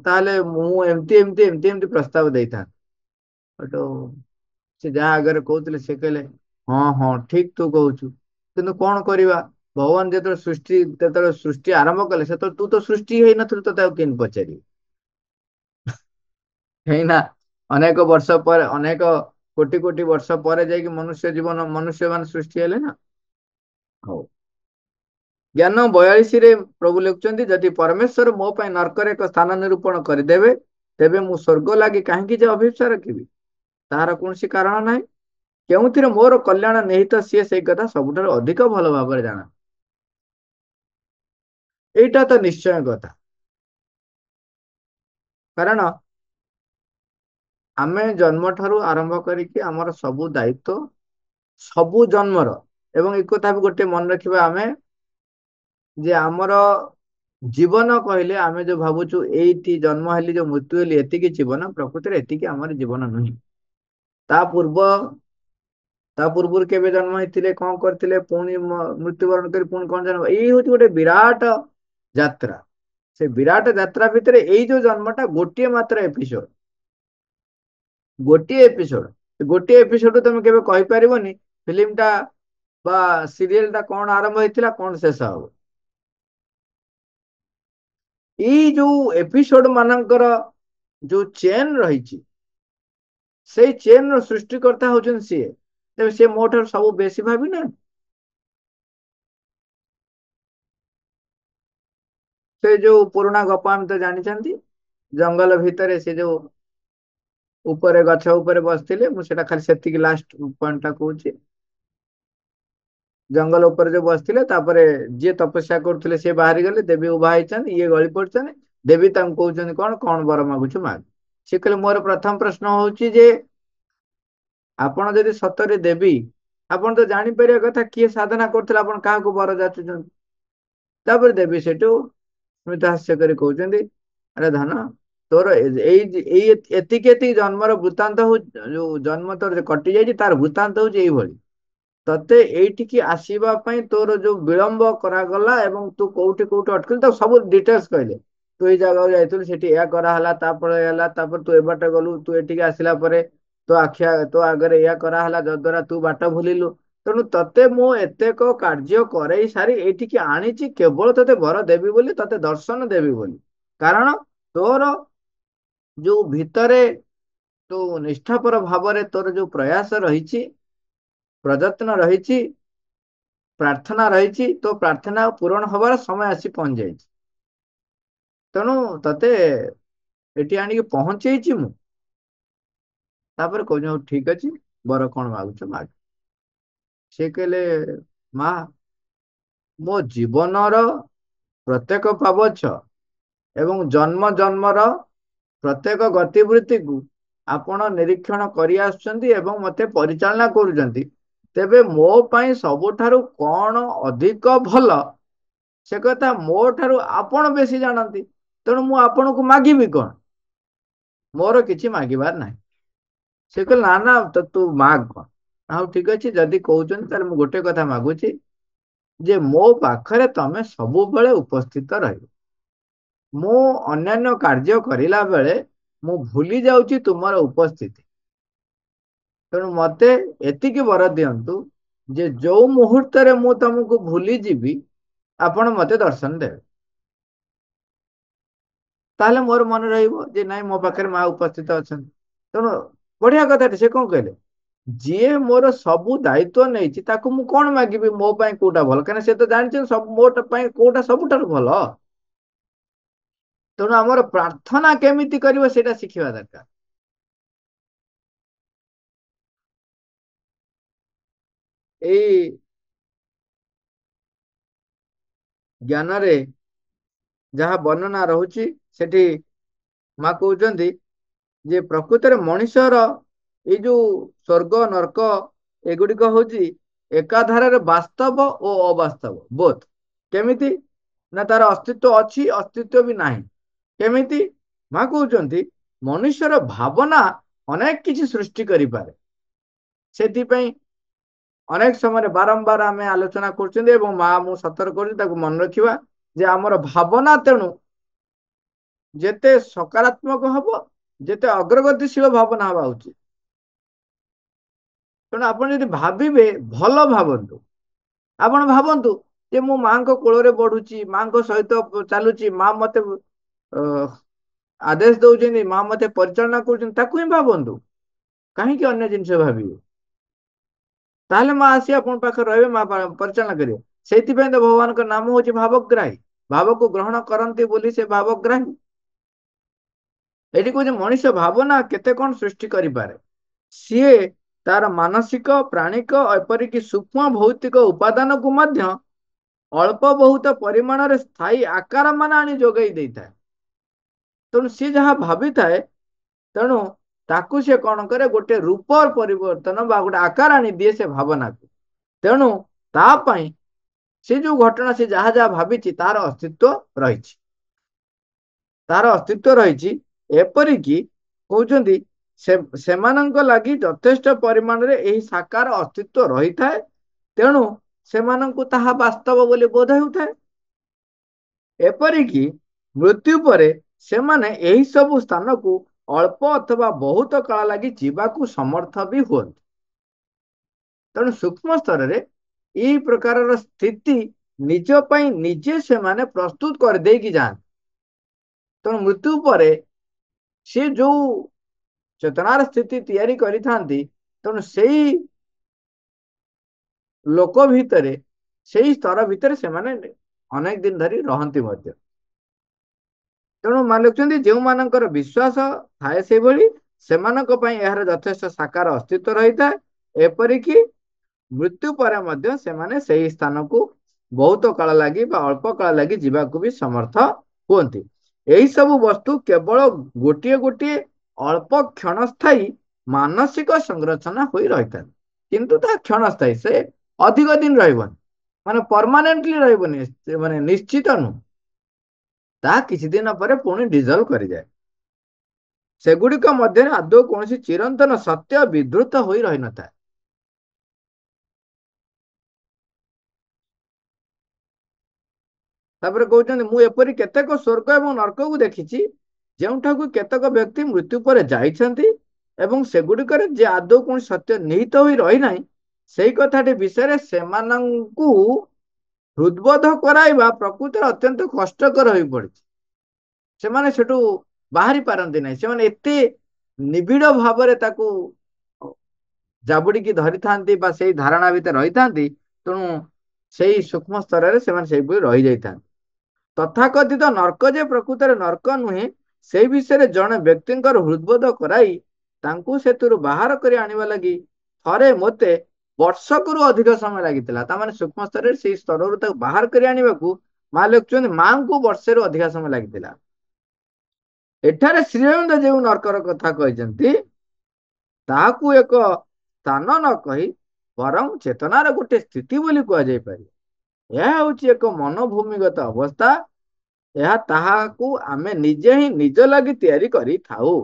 ତାହେଲେ ମୁଁ ଏମିତି ଏମିତି ଏମିତି ଏମିତି ପ୍ରସ୍ତାବ ଦେଇଥାନ୍ତି। ସେଠୁ ସେ ଯାହା ଆଗରେ କହୁଥିଲେ ସେ କହିଲେ ହଁ ହଁ ଠିକ ତୁ କହୁଛୁ, କିନ୍ତୁ କଣ କରିବା, ଭଗବାନ ଯେତେବେଳେ ସୃଷ୍ଟି ଆରମ୍ଭ କଲେ ସେତେବେଳେ ତୁ ତ ସୃଷ୍ଟି ହେଇନଥିଲୁ, ତତେ ଆଉ କେମିତି ପଚାରିବି? ହେଇନା ଅନେକ ବର୍ଷ ପରେ, ଅନେକ କୋଟି କୋଟି ବର୍ଷ ପରେ ଯାଇକି ମନୁଷ୍ୟ ମାନେ ସୃଷ୍ଟି ହେଲେ ନା। ହଉ, ଜ୍ଞାନ 42ରେ ପ୍ରଭୁ ଲେଖୁଛନ୍ତି, ଯଦି ପରମେଶ୍ୱର ମୋ ପାଇଁ ନର୍କରେ ଏକ ସ୍ଥାନ ନିରୂପଣ କରିଦେବେ, ତେବେ ମୁଁ ସ୍ୱର୍ଗ ଲାଗି କାହିଁକି ଯେ ଅଭିପ୍ସା ରଖିବି? ତାହାର କୌଣସି କାରଣ ନାହିଁ। କେଉଁଥିରେ ମୋର କଲ୍ୟାଣ ନିହିତ ସିଏ ସେଇ କଥା ସବୁଠାରୁ ଅଧିକ ଭଲ ଭାବରେ ଜାଣ। ଏଇଟା ତ ନିଶ୍ଚୟ କଥା, କାରଣ ଆମେ ଜନ୍ମ ଠାରୁ ଆରମ୍ଭ କରିକି ଆମର ସବୁ ଦାୟିତ୍ୱ ସବୁ ଜନ୍ମର, ଏବଂ ଏ କଥା ବି ଗୋଟେ ମନେ ରଖିବା ଆମେ ଯେ ଆମର ଜୀବନ କହିଲେ ଆମେ ଯୋଉ ଭାବୁଛୁ ଏଇଠି ଜନ୍ମ ହେଲି ଯୋଉ ମୃତ୍ୟୁ ହେଲି ଏତିକି ଜୀବନ, ପ୍ରକୃତିରେ ଏତିକି ଆମର ଜୀବନ ନୁହେଁ। ତା ପୂର୍ବ ତା ପୂର୍ବରୁ କେବେ ଜନ୍ମ ହେଇଥିଲେ, କଣ କରିଥିଲେ, ପୁଣି ମୃତ୍ୟୁବରଣ କରି ପୁଣି କଣ ଜନ୍ମ, ଏଇ ହଉଛି ଗୋଟେ ବିରାଟ ଯାତ୍ରା। ସେ ବିରାଟ ଯାତ୍ରା ଭିତରେ ଏଇ ଯୋଉ ଜନ୍ମଟା ଗୋଟିଏ ମାତ୍ର ଏପିସୋଡ, ଗୋଟିଏ ଏପିସୋଡ ତମେ କେବେ କହିପାରିବନି ଫିଲ୍ମ ଟା ବା ସିରିଏଲ ଟା କଣ ଆରମ୍ଭ ହେଇଥିଲା କଣ ଶେଷ ହବ। ଏଇ ଯୋଉ ଏପିସୋଡ ମାନଙ୍କର ଯୋଉ ଚେନ ରହିଛି, ସେଇ ଚେନ ର ସୃଷ୍ଟିକର୍ତ୍ତା ହଉଛନ୍ତି ସିଏ, ତେବେ ସିଏ ମୋ ଠାରୁ ସବୁ ବେଶୀ ଭାବିନାହାନ୍ତି। ସେ ଯୋଉ ପୁରୁଣା ଗପ ଆମେ ତ ଜାଣିଛନ୍ତି, ଜଙ୍ଗଲ ଭିତରେ ସେ ଯୋଉ ଉପରେ ଗଛ ଉପରେ ବସିଥିଲେ, ମୁଁ ସେଟା ଖାଲି ସେତିକି ଲାଷ୍ଟ ପଏଣ୍ଟ ଟା କହୁଛି। ଜଙ୍ଗଲ ଉପରେ ଯୋଉ ବସିଥିଲେ, ତାପରେ ଯିଏ ତପସ୍ୟା କରୁଥିଲେ ସିଏ ବାହାରି ଗଲେ, ଦେବୀ ଉଭା ହେଇଛନ୍ତି, ଇଏ ଗଳି ପଡିଛନ୍ତି, ଦେବୀ ତାଙ୍କୁ କହୁଛନ୍ତି କଣ କଣ ବର ମାଗୁଛୁ ମାଗ। ସେ କହିଲେ ମୋର ପ୍ରଥମ ପ୍ରଶ୍ନ ହଉଛି ଯେ ଆପଣ ଯଦି ସତରେ ଦେବୀ, ଆପଣ ତ ଜାଣିପାରିବା କଥା କିଏ ସାଧନା କରୁଥିଲେ, ଆପଣ କାହାକୁ ବର ଯାଚୁଛନ୍ତି? ତାପରେ ଦେବୀ ସେଠୁ ସ୍ମିତ ହାସ୍ୟ କରି କହୁଛନ୍ତି, ଆରେ ଧନ, ତୋର ଏଇ ଏତିକି ଏତିକି ଜନ୍ମର ବୃତ୍ତାନ୍ତ ହଉଛି, ଯୋଉ ଜନ୍ମ ତୋର କଟି ଯାଇଛି ତାର ବୃତ୍ତାନ୍ତ ହଉଛି ଏଇଭଳି। ତତେ ଏଇଠିକି ଆସିବା ପାଇଁ ତୋର ଯୋଉ ବିଳମ୍ବ କରାଗଲା ଏବଂ ତୁ କୋଉଠି କୋଉଠି ଅଟକିଲୁ ତାକୁ ସବୁ ଡିଟେଲସ କହିଲେ। ତୁ ଏଇ ଜାଗାକୁ ଯାଇଥିଲୁ, ସେଠି ଏହା କରାହେଲା, ତାପରେ ହେଲା, ତାପରେ ତୁ ଏବାଟେ ଗଲୁ, ତୁ ଏଠିକି ଆସିଲା ପରେ ତୋ ଆଗରେ ଏୟା କରାହେଲା, ଯଦ୍ଵାରା ତୁ ବାଟ ଭୁଲିଲୁ। ତେଣୁ ତତେ ମୁଁ ଏତେକ କାର୍ଯ୍ୟ କରେଇ ସାରି ଏଇଠିକି ଆଣିଛି କେବଳ ତତେ ବର ଦେବି ବୋଲି, ତତେ ଦର୍ଶନ ଦେବି ବୋଲି। କାରଣ ତୋର ଯୋଉ ଭିତରେ ତୁ ନିଷ୍ଠାପର ଭାବରେ ତୋର ଯୋଉ ପ୍ରୟାସ ରହିଛି, ପ୍ରଯତ୍ନ ରହିଛି, ପ୍ରାର୍ଥନା ରହିଛି, ତୋ ପ୍ରାର୍ଥନା ପୂରଣ ହବାର ସମୟ ଆସି ପହଞ୍ଚି ଯାଇଛି। ତେଣୁ ତତେ ଏଠି ଆଣିକି ପହଞ୍ଚେଇଛି ମୁଁ। ତାପରେ କହୁଛି ହଉ ଠିକ ଅଛି, ବର କଣ ମାଗୁଛ ମାଗ। ସେ କହିଲେ ମା, ମୋ ଜୀବନର ପ୍ରତ୍ୟେକ ପାବଛ ଏବଂ ଜନ୍ମ ଜନ୍ମର ପ୍ରତ୍ୟେକ ଗତିବୃତ୍ତିକୁ ଆପଣ ନିରୀକ୍ଷଣ କରି ଆସୁଛନ୍ତି ଏବଂ ମତେ ପରିଚାଳନା କରୁଛନ୍ତି। ତେବେ ମୋ ପାଇଁ ସବୁଠାରୁ କଣ ଅଧିକ ଭଲ, ସେ କଥା ମୋ ଠାରୁ ଆପଣ ବେଶୀ ଜାଣନ୍ତି। ତେଣୁ ମୁଁ ଆପଣଙ୍କୁ ମାଗିବି କଣ? ମୋର କିଛି ମାଗିବାର ନାହିଁ। ସେ କହିଲେ ନା ନା ତ ତୁ ମାଗ କଣ। ହଉ ଠିକ ଅଛି, ଯଦି କହୁଛନ୍ତି ତାହେଲେ ମୁଁ ଗୋଟେ କଥା ମାଗୁଛି ଯେ ମୋ ପାଖରେ ତମେ ସବୁବେଳେ ଉପସ୍ଥିତ ରହିବ। ମୁଁ ଅନ୍ୟାନ୍ୟ କାର୍ଯ୍ୟ କରିଲା ବେଳେ ମୁଁ ଭୁଲି ଯାଉଛି ତୁମର ଉପସ୍ଥିତି। ତେଣୁ ମତେ ଏତିକି ବର ଦିଅନ୍ତୁ ଯେ ଯୋଉ ମୁହୂର୍ତ୍ତରେ ମୁଁ ତମକୁ ଭୁଲି ଯିବି ଆପଣ ମତେ ଦର୍ଶନ ଦେବେ। ତାହେଲେ ମୋର ମନେ ରହିବ ଯେ ନାଇଁ ମୋ ପାଖରେ ମା ଉପସ୍ଥିତ ଅଛନ୍ତି। ତେଣୁ ବଢିଆ କଥାଟେ, ସେ କଣ କହିଲେ, ଯିଏ ମୋର ସବୁ ଦାୟିତ୍ୱ ନେଇଛି ତାକୁ ମୁଁ କଣ ମାଗିବି ମୋ ପାଇଁ କୋଉଟା ଭଲ, କାହିଁକିନା ସେ ତ ଜାଣିଛନ୍ତି ସବୁ ମୋ ପାଇଁ କୋଉଟା ସବୁଠାରୁ ଭଲ। ତେଣୁ ଆମର ପ୍ରାର୍ଥନା କେମିତି କରିବ ସେଇଟା ଶିଖିବା ଦରକାର। ଏଇ ଜ୍ଞାନରେ ଯାହା ବର୍ଣ୍ଣନା ରହୁଛି ସେଠି ମା କହୁଛନ୍ତି ଯେ ପ୍ରକୃତରେ ମଣିଷର ଏଇ ଯୋଉ ସ୍ୱର୍ଗ ନର୍କ ଏଗୁଡିକ ହଉଛି ଏକାଧାରରେ ବାସ୍ତବ ଓ ଅବାସ୍ତବ ବୋଥ। କେମିତି ନା ତାର ଅସ୍ତିତ୍ଵ ଅଛି, ଅସ୍ତିତ୍ଵ ବି ନାହିଁ। କେମିତି ମା କହୁଛନ୍ତି ମନୁଷ୍ୟର ଭାବନା ଅନେକ କିଛି ସୃଷ୍ଟି କରିପାରେ। ସେଥିପାଇଁ ଅନେକ ସମୟରେ ବାରମ୍ବାର ଆମେ ଆଲୋଚନା କରୁଛନ୍ତି ଏବଂ ମା ମୁଁ ସତର୍କ କରୁଛି ତାକୁ ମନେ ରଖିବା ଯେ ଆମର ଭାବନା ତେଣୁ ଯେତେ ସକାରାତ୍ମକ ହବ ଯେତେ ଅଗ୍ରଗତିଶୀଳ ଭାବନା ହବା ଉଚିତ। ତେଣୁ ଆପଣ ଯଦି ଭାବିବେ ଭଲ ଭାବନ୍ତୁ। ଆପଣ ଭାବନ୍ତୁ ଯେ ମୁଁ ମାଙ୍କ କୋଳରେ ବଢୁଛି, ମାଙ୍କ ସହିତ ଚାଲୁଛି, ମା ମତେ ଆଦେଶ ଦଉଛନ୍ତି, ମା ମତେ ପରିଚାଳନା କରୁଛନ୍ତି, ତାକୁ ହିଁ ଭାବନ୍ତୁ। କାହିଁକି ଅନ୍ୟ ଜିନିଷ ଭାବିବେ? ତାହେଲେ ମା ଆସି ଆପଣଙ୍କ ପାଖରେ ରହିବେ, ମା ପରିଚାଳନା କରିବେ। ସେଇଥିପାଇଁ ତ ଭଗବାନଙ୍କ ନାମ ହଉଛି ଭାବଗ୍ରାହୀ। ଭାବକୁ ଗ୍ରହଣ କରନ୍ତି ବୋଲି ସେ ଭାବଗ୍ରାହୀ। ଏଠି କହୁଛି ମଣିଷ ଭାବନା କେତେ କଣ ସୃଷ୍ଟି କରିପାରେ। ସିଏ ତାର ମାନସିକ, ପ୍ରାଣିକ, ଏପରିକି ସୂକ୍ଷ୍ମ ଭୌତିକ ଉପାଦାନକୁ ମଧ୍ୟ ଅଳ୍ପ ବହୁତ ପରିମାଣରେ ସ୍ଥାୟୀ ଆକାର ମାନ ଆଣି ଯୋଗାଇ ଦେଇଥାଏ। ତେଣୁ ସିଏ ଯାହା ଭାବିଥାଏ, ତେଣୁ ତାକୁ ସେ କଣ କରେ, ଗୋଟେ ରୂପ ପରିବର୍ତ୍ତନ ବା ଗୋଟେ ଆକାର ଆଣି ଦିଏ ସେ ଭାବନାକୁ। ତେଣୁ ତା ପାଇଁ ସେ ଯୋଉ ଘଟଣା ସେ ଯାହା ଯାହା ଭାବିଛି ତାର ଅସ୍ତିତ୍ଵ ରହିଛି। ତାର ଅସ୍ତିତ୍ଵ ରହିଛି। ଏପରିକି କହୁଛନ୍ତି ସେମାନଙ୍କ ଲାଗି ଯଥେଷ୍ଟ ପରିମାଣରେ ଏହି ସାକାର ଅସ୍ତିତ୍ଵ ରହିଥାଏ। ତେଣୁ ସେମାନଙ୍କୁ ତାହା ବାସ୍ତବ ବୋଲି ବୋଧ ହେଉଥାଏ। ଏପରିକି ମୃତ୍ୟୁ ପରେ ସେମାନେ ଏହି ସବୁ ସ୍ଥାନକୁ ଅଳ୍ପ ଅଥବା ବହୁତ କାଳ ଲାଗି ଯିବାକୁ ସମର୍ଥ ବି ହୁଅନ୍ତି। ତେଣୁ ସୂକ୍ଷ୍ମ ସ୍ତରରେ ଏଇ ପ୍ରକାରର ସ୍ଥିତି ନିଜ ପାଇଁ ନିଜେ ସେମାନେ ପ୍ରସ୍ତୁତ କରିଦେଇକି ଯାଆନ୍ତି। ତେଣୁ ମୃତ୍ୟୁ ପରେ ସେ ଯୋଉ ଚେତନାର ସ୍ଥିତି ତିଆରି କରିଥାନ୍ତି, ତେଣୁ ସେଇ ଲୋକ ଭିତରେ, ସେଇ ସ୍ତର ଭିତରେ ସେମାନେ ଅନେକ ଦିନ ଧରି ରହନ୍ତି ମଧ୍ୟ। ତେଣୁ ମା ଲେଖୁଛନ୍ତି ଯେଉଁମାନଙ୍କର ବିଶ୍ୱାସ ଥାଏ ସେଇଭଳି ସେମାନଙ୍କ ପାଇଁ ଏହାର ଯଥେଷ୍ଟ ସାକାର ଅସ୍ତିତ୍ଵ ରହିଥାଏ। ଏପରିକି ମୃତ୍ୟୁ ପରେ ମଧ୍ୟ ସେମାନେ ସେଇ ସ୍ଥାନକୁ ବହୁତ କାଳ ଲାଗି ବା ଅଳ୍ପ କାଳ ଲାଗି ଯିବାକୁ ବି ସମର୍ଥ ହୁଅନ୍ତି। ଏହି ସବୁ ବସ୍ତୁ କେବଳ ଗୋଟିଏ ଗୋଟିଏ ଅଳ୍ପ କ୍ଷଣସ୍ଥାୟୀ ମାନସିକ ସଂରଚନା ହୋଇ ରହିଥାଏ। କିନ୍ତୁ ତାହା କ୍ଷଣସ୍ଥାୟୀ, ସେ ଅଧିକ ଦିନ ରହିବନି, ମାନେ ପରମାନେଣ୍ଟଲି ରହିବନି, ମାନେ ନିଶ୍ଚିତ ନୁହଁ। ତାହା କିଛି ଦିନ ପରେ ପୁଣି ଡିଜଲ୍ଭ କରିଯାଏ। ସେଗୁଡିକ ମଧ୍ୟରେ ଆଦୌ କୌଣସି ଚିରନ୍ତନ ସତ୍ୟ ବିଧୃତ ହୋଇ ରହିନଥାଏ। ତାପରେ କହୁଛନ୍ତି ମୁଁ ଏପରି କେତେକ ସ୍ୱର୍ଗ ଏବଂ ନର୍କକୁ ଦେଖିଛି ଯେଉଁଠାକୁ କେତେକ ବ୍ୟକ୍ତି ମୃତ୍ୟୁ ପରେ ଯାଇଛନ୍ତି ଏବଂ ସେଗୁଡିକରେ ଯେ ଆଦୌ କୌଣସି ସତ୍ୟ ନିହିତ ହୋଇ ରହିନାହିଁ ସେଇ କଥାଟି ବିଷୟରେ ସେମାନଙ୍କୁ ହୃଦବୋଧ କରାଇବା ପ୍ରକୃତରେ ଅତ୍ୟନ୍ତ କଷ୍ଟକର ହୋଇ ପଡିଛି। ସେମାନେ ସେଠୁ ବାହାରି ପାରନ୍ତି ନାହିଁ। ସେମାନେ ଏତେ ନିବିଡ଼ ଭାବରେ ତାକୁ ଜାବୁଡିକି ଧରିଥାନ୍ତି ବା ସେଇ ଧାରଣା ଭିତରେ ରହିଥାନ୍ତି। ତେଣୁ ସେଇ ସୂକ୍ଷ୍ମ ସ୍ତରରେ ସେମାନେ ସେଇଭଳି ରହିଯାଇଥାନ୍ତି। ତଥାକଥିତ ନର୍କ ଯେ ପ୍ରକୃତରେ ନର୍କ ନୁହେଁ ସେଇ ବିଷୟରେ ଜଣେ ବ୍ୟକ୍ତିଙ୍କର ହୃଦବୋଧ କରାଇ ତାଙ୍କୁ ସେଥିରୁ ବାହାର କରି ଆଣିବା ଲାଗି ଥରେ ମୋତେ ବର୍ଷକରୁ ଅଧିକ ସମୟ ଲାଗିଥିଲା। ତାମାନେ ସୂକ୍ଷ୍ମ ସ୍ତରରେ ସେଇ ସ୍ତରରୁ ତାକୁ ବାହାର କରି ଆଣିବାକୁ ମା ଲେଖୁଛନ୍ତି ମାଙ୍କୁ ବର୍ଷେରୁ ଅଧିକା ସମୟ ଲାଗିଥିଲା। ଏଠାରେ ଶ୍ରୀଅରବିନ୍ଦ ଯେଉଁ ନର୍କର କଥା କହିଛନ୍ତି ତାହାକୁ ଏକ ସ୍ଥାନ ନ କହି ବରଂ ଚେତନାର ଗୋଟେ ସ୍ଥିତି ବୋଲି କୁହାଯାଇପାରିବ। ଏହା ହେଉଛି ଏକ ମନୋଭୂମିଗତ ଅବସ୍ଥା। ଏହା ତାହାକୁ ଆମେ ନିଜେ ହିଁ ନିଜ ଲାଗି ତିଆରି କରିଥାଉ।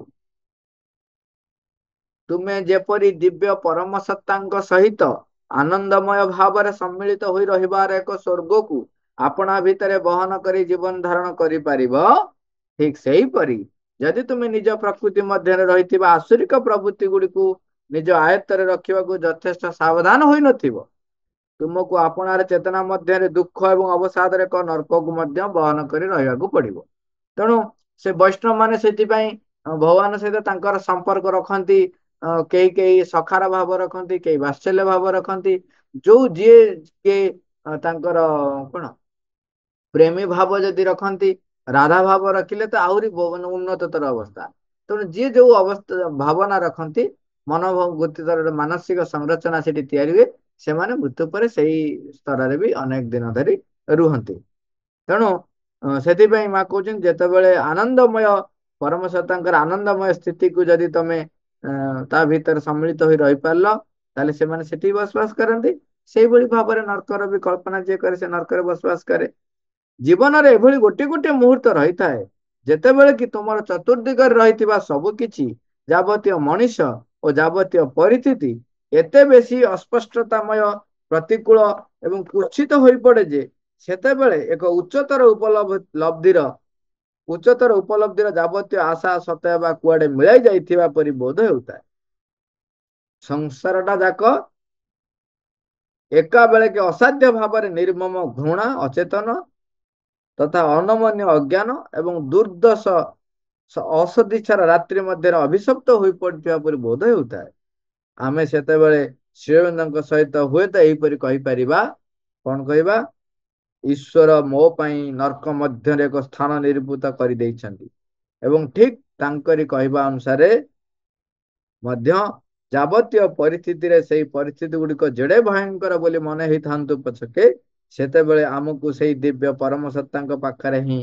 ତୁମେ ଯେପରି ଦିବ୍ୟ ପରମ ସତ୍ତାଙ୍କ ସହିତ ଆନନ୍ଦମୟ ଭାବରେ ସମ୍ମିଳିତ ହୋଇ ରହିବାର ଏକ ସ୍ୱର୍ଗକୁ ଆପଣା ଭିତରେ ବହନ କରି ଜୀବନ ଧାରଣ କରିପାରିବ, ଠିକ ସେହିପରି ଯଦି ତୁମେ ନିଜ ପ୍ରକୃତି ମଧ୍ୟରେ ରହିଥିବା ଆସୁରିକ ପ୍ରବୃତ୍ତି ଗୁଡ଼ିକୁ ନିଜ ଆୟତ୍ତରେ ରଖିବାକୁ ଯଥେଷ୍ଟ ସାବଧାନ ହୋଇନଥିବ, ତୁମକୁ ଆପଣାର ଚେତନା ମଧ୍ୟରେ ଦୁଃଖ ଏବଂ ଅବସାଦର ଏକ ନର୍କକୁ ମଧ୍ୟ ବହନ କରି ରହିବାକୁ ପଡିବ। ତେଣୁ ସେ ବୈଷ୍ଣବ ମାନେ ସେଥିପାଇଁ ଭଗବାନ ସହିତ ତାଙ୍କର ସମ୍ପର୍କ ରଖନ୍ତି। କେହି କେହି ସଖାର ଭାବ ରଖନ୍ତି, କେହି ବାତ୍ସଲ୍ୟ ଭାବ ରଖନ୍ତି। ଯୋଉ ଯିଏ କିଏ ତାଙ୍କର କଣ ପ୍ରେମୀ ଭାବ ଯଦି ରଖନ୍ତି, ରାଧା ଭାବ ରଖିଲେ ତ ଆହୁରି ଉନ୍ନତତର ଅବସ୍ଥା। ତେଣୁ ଯିଏ ଯୋଉ ଅବସ୍ଥା ଭାବନା ରଖନ୍ତି, ମନୋଭୂତିର ମାନସିକ ସଂରଚନା ସେଠି ତିଆରି ହୁଏ, ସେମାନେ ମୃତ୍ୟୁ ପରେ ସେଇ ସ୍ତରରେ ବି ଅନେକ ଦିନ ଧରି ରୁହନ୍ତି। ତେଣୁ ସେଥିପାଇଁ ମା କହୁଛନ୍ତି ଯେତେବେଳେ ଆନନ୍ଦମୟ ପରମ ସତ୍ତାଙ୍କର ଆନନ୍ଦମୟ ସ୍ଥିତିକୁ ଯଦି ତମେ ତା ଭିତରେ ସମ୍ମିଳିତ ହୋଇ ରହିପାରିଲ, ତାହେଲେ ସେମାନେ ସେଠି ବସବାସ କରନ୍ତି। ସେଇଭଳି ଭାବରେ ନର୍କର ବି କଳ୍ପନା ଯିଏ କରେ ସେ ନର୍କରେ ବସବାସ କରେ। ଜୀବନରେ ଏଭଳି ଗୋଟିଏ ଗୋଟିଏ ମୁହୂର୍ତ୍ତ ରହିଥାଏ ଯେତେବେଳେ କି ତୁମର ଚତୁର୍ଦିଗରେ ରହିଥିବା ସବୁ କିଛି ଯାବତୀୟ ମଣିଷ ଓ ଯାବତୀୟ ପରିସ୍ଥିତି ଏତେ ବେଶୀ ଅସ୍ପଷ୍ଟତାମୟ, ପ୍ରତିକୂଳ ଏବଂ କୁତ୍ସିତ ହୋଇପଡେ ଯେ ସେତେବେଳେ ଏକ ଉଚ୍ଚତର ଉପଲବ୍ଧିର ଯାବତୀୟ ଆଶା ସତେ ବା କୁଆଡେ ମିଳାଇ ଯାଇଥିବା ପରି ବୋଧ ହେଉଥାଏ। ସଂସାରଟା ଯାକ ଏକାବେଳକେ ଅସାଧ୍ୟ ଭାବରେ ନିର୍ମମ ଘୃଣା, ଅଚେତନ ତଥା ଅନମନ୍ୟ ଅଜ୍ଞାନ ଏବଂ ଦୁର୍ଦ୍ଦଶ ଅସଦିଚ୍ଛାର ରାତ୍ରି ମଧ୍ୟରେ ଅଭିଶପ୍ତ ହୋଇପଡିଥିବା ପରି ବୋଧ ହେଉଥାଏ। ଆମେ ସେତେବେଳେ ଶ୍ରୀଅରବିନ୍ଦଙ୍କ ସହିତ ହୁଏତ ଏହିପରି କହିପାରିବା। କଣ କହିବା? ଈଶ୍ୱର ମୋ ପାଇଁ ନର୍କ ମଧ୍ୟରେ ଏକ ସ୍ଥାନ ନିରୂପିତ କରିଦେଇଛନ୍ତି ଏବଂ ଠିକ ତାଙ୍କରି କହିବା ଅନୁସାରେ ମଧ୍ୟ ଯାବତୀୟ ପରିସ୍ଥିତିରେ ସେଇ ପରିସ୍ଥିତି ଗୁଡ଼ିକ ଯେଡ଼େ ଭୟଙ୍କର ବୋଲି ମନେ ହେଇଥାନ୍ତୁ ପଛକେ, ସେତେବେଳେ ଆମକୁ ସେଇ ଦିବ୍ୟ ପରମ ସତ୍ତାଙ୍କ ପାଖରେ ହିଁ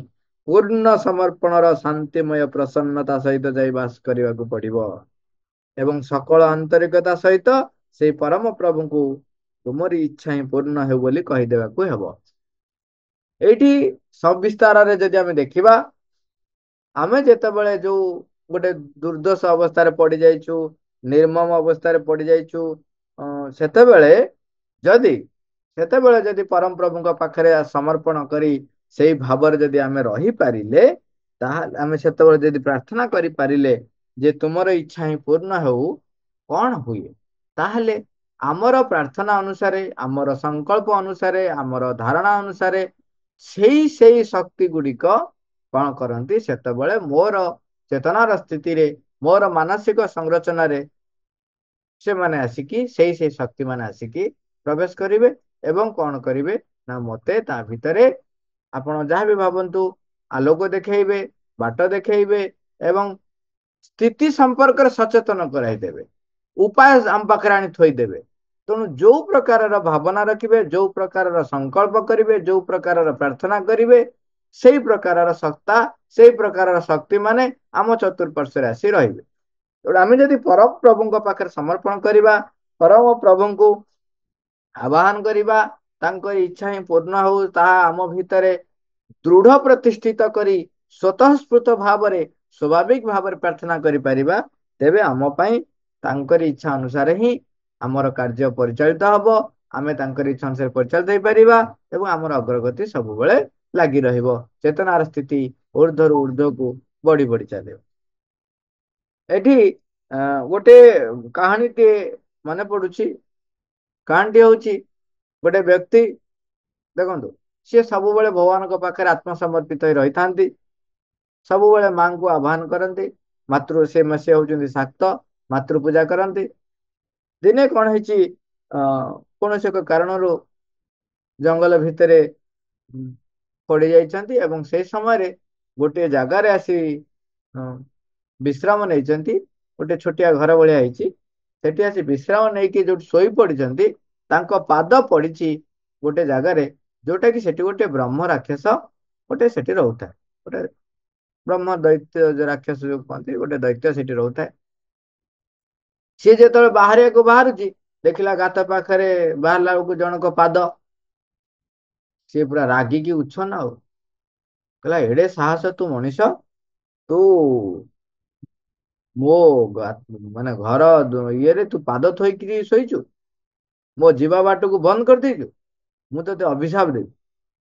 ପୂର୍ଣ୍ଣ ସମର୍ପଣର ଶାନ୍ତିମୟ ପ୍ରସନ୍ନତା ସହିତ ଯାଇ ବାସ କରିବାକୁ ପଡିବ ଏବଂ ସକଳ ଆନ୍ତରିକତା ସହିତ ସେଇ ପରମ ପ୍ରଭୁଙ୍କୁ ତୁମରି ଇଚ୍ଛା ହିଁ ପୂର୍ଣ୍ଣ ହେଉ ବୋଲି କହିଦେବାକୁ ହେବ। ଏଇଠି ସବିସ୍ତାରରେ ଯଦି ଆମେ ଦେଖିବା, ଆମେ ଯେତେବେଳେ ଯୋଉ ଗୋଟେ ଦୁର୍ଦ୍ଦଶ ଅବସ୍ଥାରେ ପଡିଯାଇଛୁ, ନିର୍ମମ ଅବସ୍ଥାରେ ପଡିଯାଇଛୁ, ସେତେବେଳେ ଯଦି ପରମ ପ୍ରଭୁଙ୍କ ପାଖରେ ସମର୍ପଣ କରି ସେଇ ଭାବରେ ଯଦି ଆମେ ରହିପାରିଲେ, ତାହେଲେ ଆମେ ସେତେବେଳେ ଯଦି ପ୍ରାର୍ଥନା କରିପାରିଲେ ଯେ ତୁମର ଇଚ୍ଛା ହିଁ ପୂର୍ଣ୍ଣ ହେଉ, କଣ ହୁଏ? ତାହେଲେ ଆମର ପ୍ରାର୍ଥନା ଅନୁସାରେ, ଆମର ସଂକଳ୍ପ ଅନୁସାରେ, ଆମର ଧାରଣା ଅନୁସାରେ ସେଇ ଶକ୍ତି ଗୁଡ଼ିକ କଣ କରନ୍ତି? ସେତେବେଳେ ମୋର ଚେତନାର ସ୍ଥିତିରେ, ମୋର ମାନସିକ ସଂରଚନାରେ ସେମାନେ ଆସିକି ସେଇ ଶକ୍ତି ମାନେ ଆସିକି ପ୍ରବେଶ କରିବେ ଏବଂ କଣ କରିବେ ନା ମତେ ତା ଭିତରେ ଆପଣ ଯାହା ବି ଭାବନ୍ତୁ ଆଲୋକ ଦେଖେଇବେ, ବାଟ ଦେଖେଇବେ ଏବଂ ସ୍ଥିତି ସମ୍ପର୍କରେ ସଚେତନ କରାଇଦେବେ, ଉପାୟ ଆମ ପାଖରେ ଆଣି ଥୋଇଦେବେ। ତେଣୁ ଯୋଉ ପ୍ରକାରର ଭାବନା ରଖିବେ, ଯୋଉ ପ୍ରକାରର ସଂକଳ୍ପ କରିବେ, ଯୋଉ ପ୍ରକାରର ପ୍ରାର୍ଥନା କରିବେ, ସେଇ ପ୍ରକାରର ସତ୍ତା, ସେଇ ପ୍ରକାରର ଶକ୍ତି ମାନେ ଆମ ଚତୁଃପାର୍ଶ୍ୱରେ ଆସି ରହିବେ। ତେଣୁ ଆମେ ଯଦି ପରମ ପ୍ରଭୁଙ୍କ ପାଖରେ ସମର୍ପଣ କରିବା, ପରମ ପ୍ରଭୁଙ୍କୁ ଆବାହନ କରିବା, ତାଙ୍କ ଇଚ୍ଛା ହିଁ ପୂର୍ଣ୍ଣ ହଉ ତାହା ଆମ ଭିତରେ ଦୃଢ ପ୍ରତିଷ୍ଠିତ କରି ସ୍ୱତଃସ୍ଫୂର୍ତ୍ତ ଭାବରେ ସ୍ୱାଭାବିକ ଭାବରେ ପ୍ରାର୍ଥନା କରିପାରିବା, ତେବେ ଆମ ପାଇଁ ତାଙ୍କରି ଇଚ୍ଛା ଅନୁସାରେ ହିଁ ଆମର କାର୍ଯ୍ୟ ପରିଚାଳିତ ହବ। ଆମେ ତାଙ୍କର ଇଚ୍ଛା ଅନୁସାରେ ପରିଚାଳିତ ହେଇପାରିବା ଏବଂ ଆମର ଅଗ୍ରଗତି ସବୁବେଳେ ଲାଗି ରହିବ। ଚେତନାର ସ୍ଥିତି ଊର୍ଦ୍ଧ୍ୱରୁ ଊର୍ଦ୍ଧ୍ୱକୁ ବଢି ବଢି ଚାଲିବ। ଏଠି ଗୋଟେ କାହାଣୀଟିଏ ମନେ ପଡୁଛି। କାହାଣୀଟି ହଉଛି ଗୋଟେ ବ୍ୟକ୍ତି, ଦେଖନ୍ତୁ, ସିଏ ସବୁବେଳେ ଭଗବାନଙ୍କ ପାଖରେ ଆତ୍ମସମର୍ପିତ ହୋଇ ରହିଥାନ୍ତି, ସବୁବେଳେ ମାଙ୍କୁ ଆହ୍ୱାନ କରନ୍ତି। ସେ ହଉଛନ୍ତି ଶାକ୍ତ, ମାତୃ ପୂଜା କରନ୍ତି। ଦିନେ କଣ ହେଇଛି, କୌଣସି ଏକ କାରଣରୁ ଜଙ୍ଗଲ ଭିତରେ ପଡି ଯାଇଛନ୍ତି ଏବଂ ସେଇ ସମୟରେ ଗୋଟିଏ ଜାଗାରେ ଆସି ବିଶ୍ରାମ ନେଇଛନ୍ତି। ଗୋଟେ ଛୋଟିଆ ଘର ଭଳିଆ ହେଇଛି, ସେଠି ଆସି ବିଶ୍ରାମ ନେଇକି ଯୋଉଠି ଶୋଇ ପଡିଛନ୍ତି, ତାଙ୍କ ପାଦ ପଡିଛି ଗୋଟେ ଜାଗାରେ ଯୋଉଟା କି ସେଠି ଗୋଟେ ବ୍ରହ୍ମ ରାକ୍ଷସ ଗୋଟେ ସେଠି ରହୁଥାଏ। ଗୋଟେ ବ୍ରହ୍ମ ଦୈତ୍ୟ ରାକ୍ଷସ ଯୋଉ କହନ୍ତି, ଗୋଟେ ଦୈତ୍ୟ ସେଠି ରହୁଥାଏ। ସିଏ ଯେତେବେଳେ ବାହାରିବାକୁ ବାହାରୁଛି, ଦେଖିଲା ଗାତ ପାଖରେ ବାହାରିଲା ବେଳକୁ ଜଣଙ୍କ ପାଦ। ସିଏ ପୁରା ରାଗିକି ଉଚ୍ଛନ୍ନ ଆଉ କହିଲା, ଏଡେ ସାହସ ତୁ ମଣିଷ, ତୁ ମୋ ମାନେ ଘର ଇଏରେ ତୁ ପାଦ ଥୋଇକିରି ଶୋଇଛୁ, ମୋ ଯିବା ବାଟକୁ ବନ୍ଦ କରିଦେଇଛୁ, ମୁଁ ତତେ ଅଭିଶାପ ଦେବି।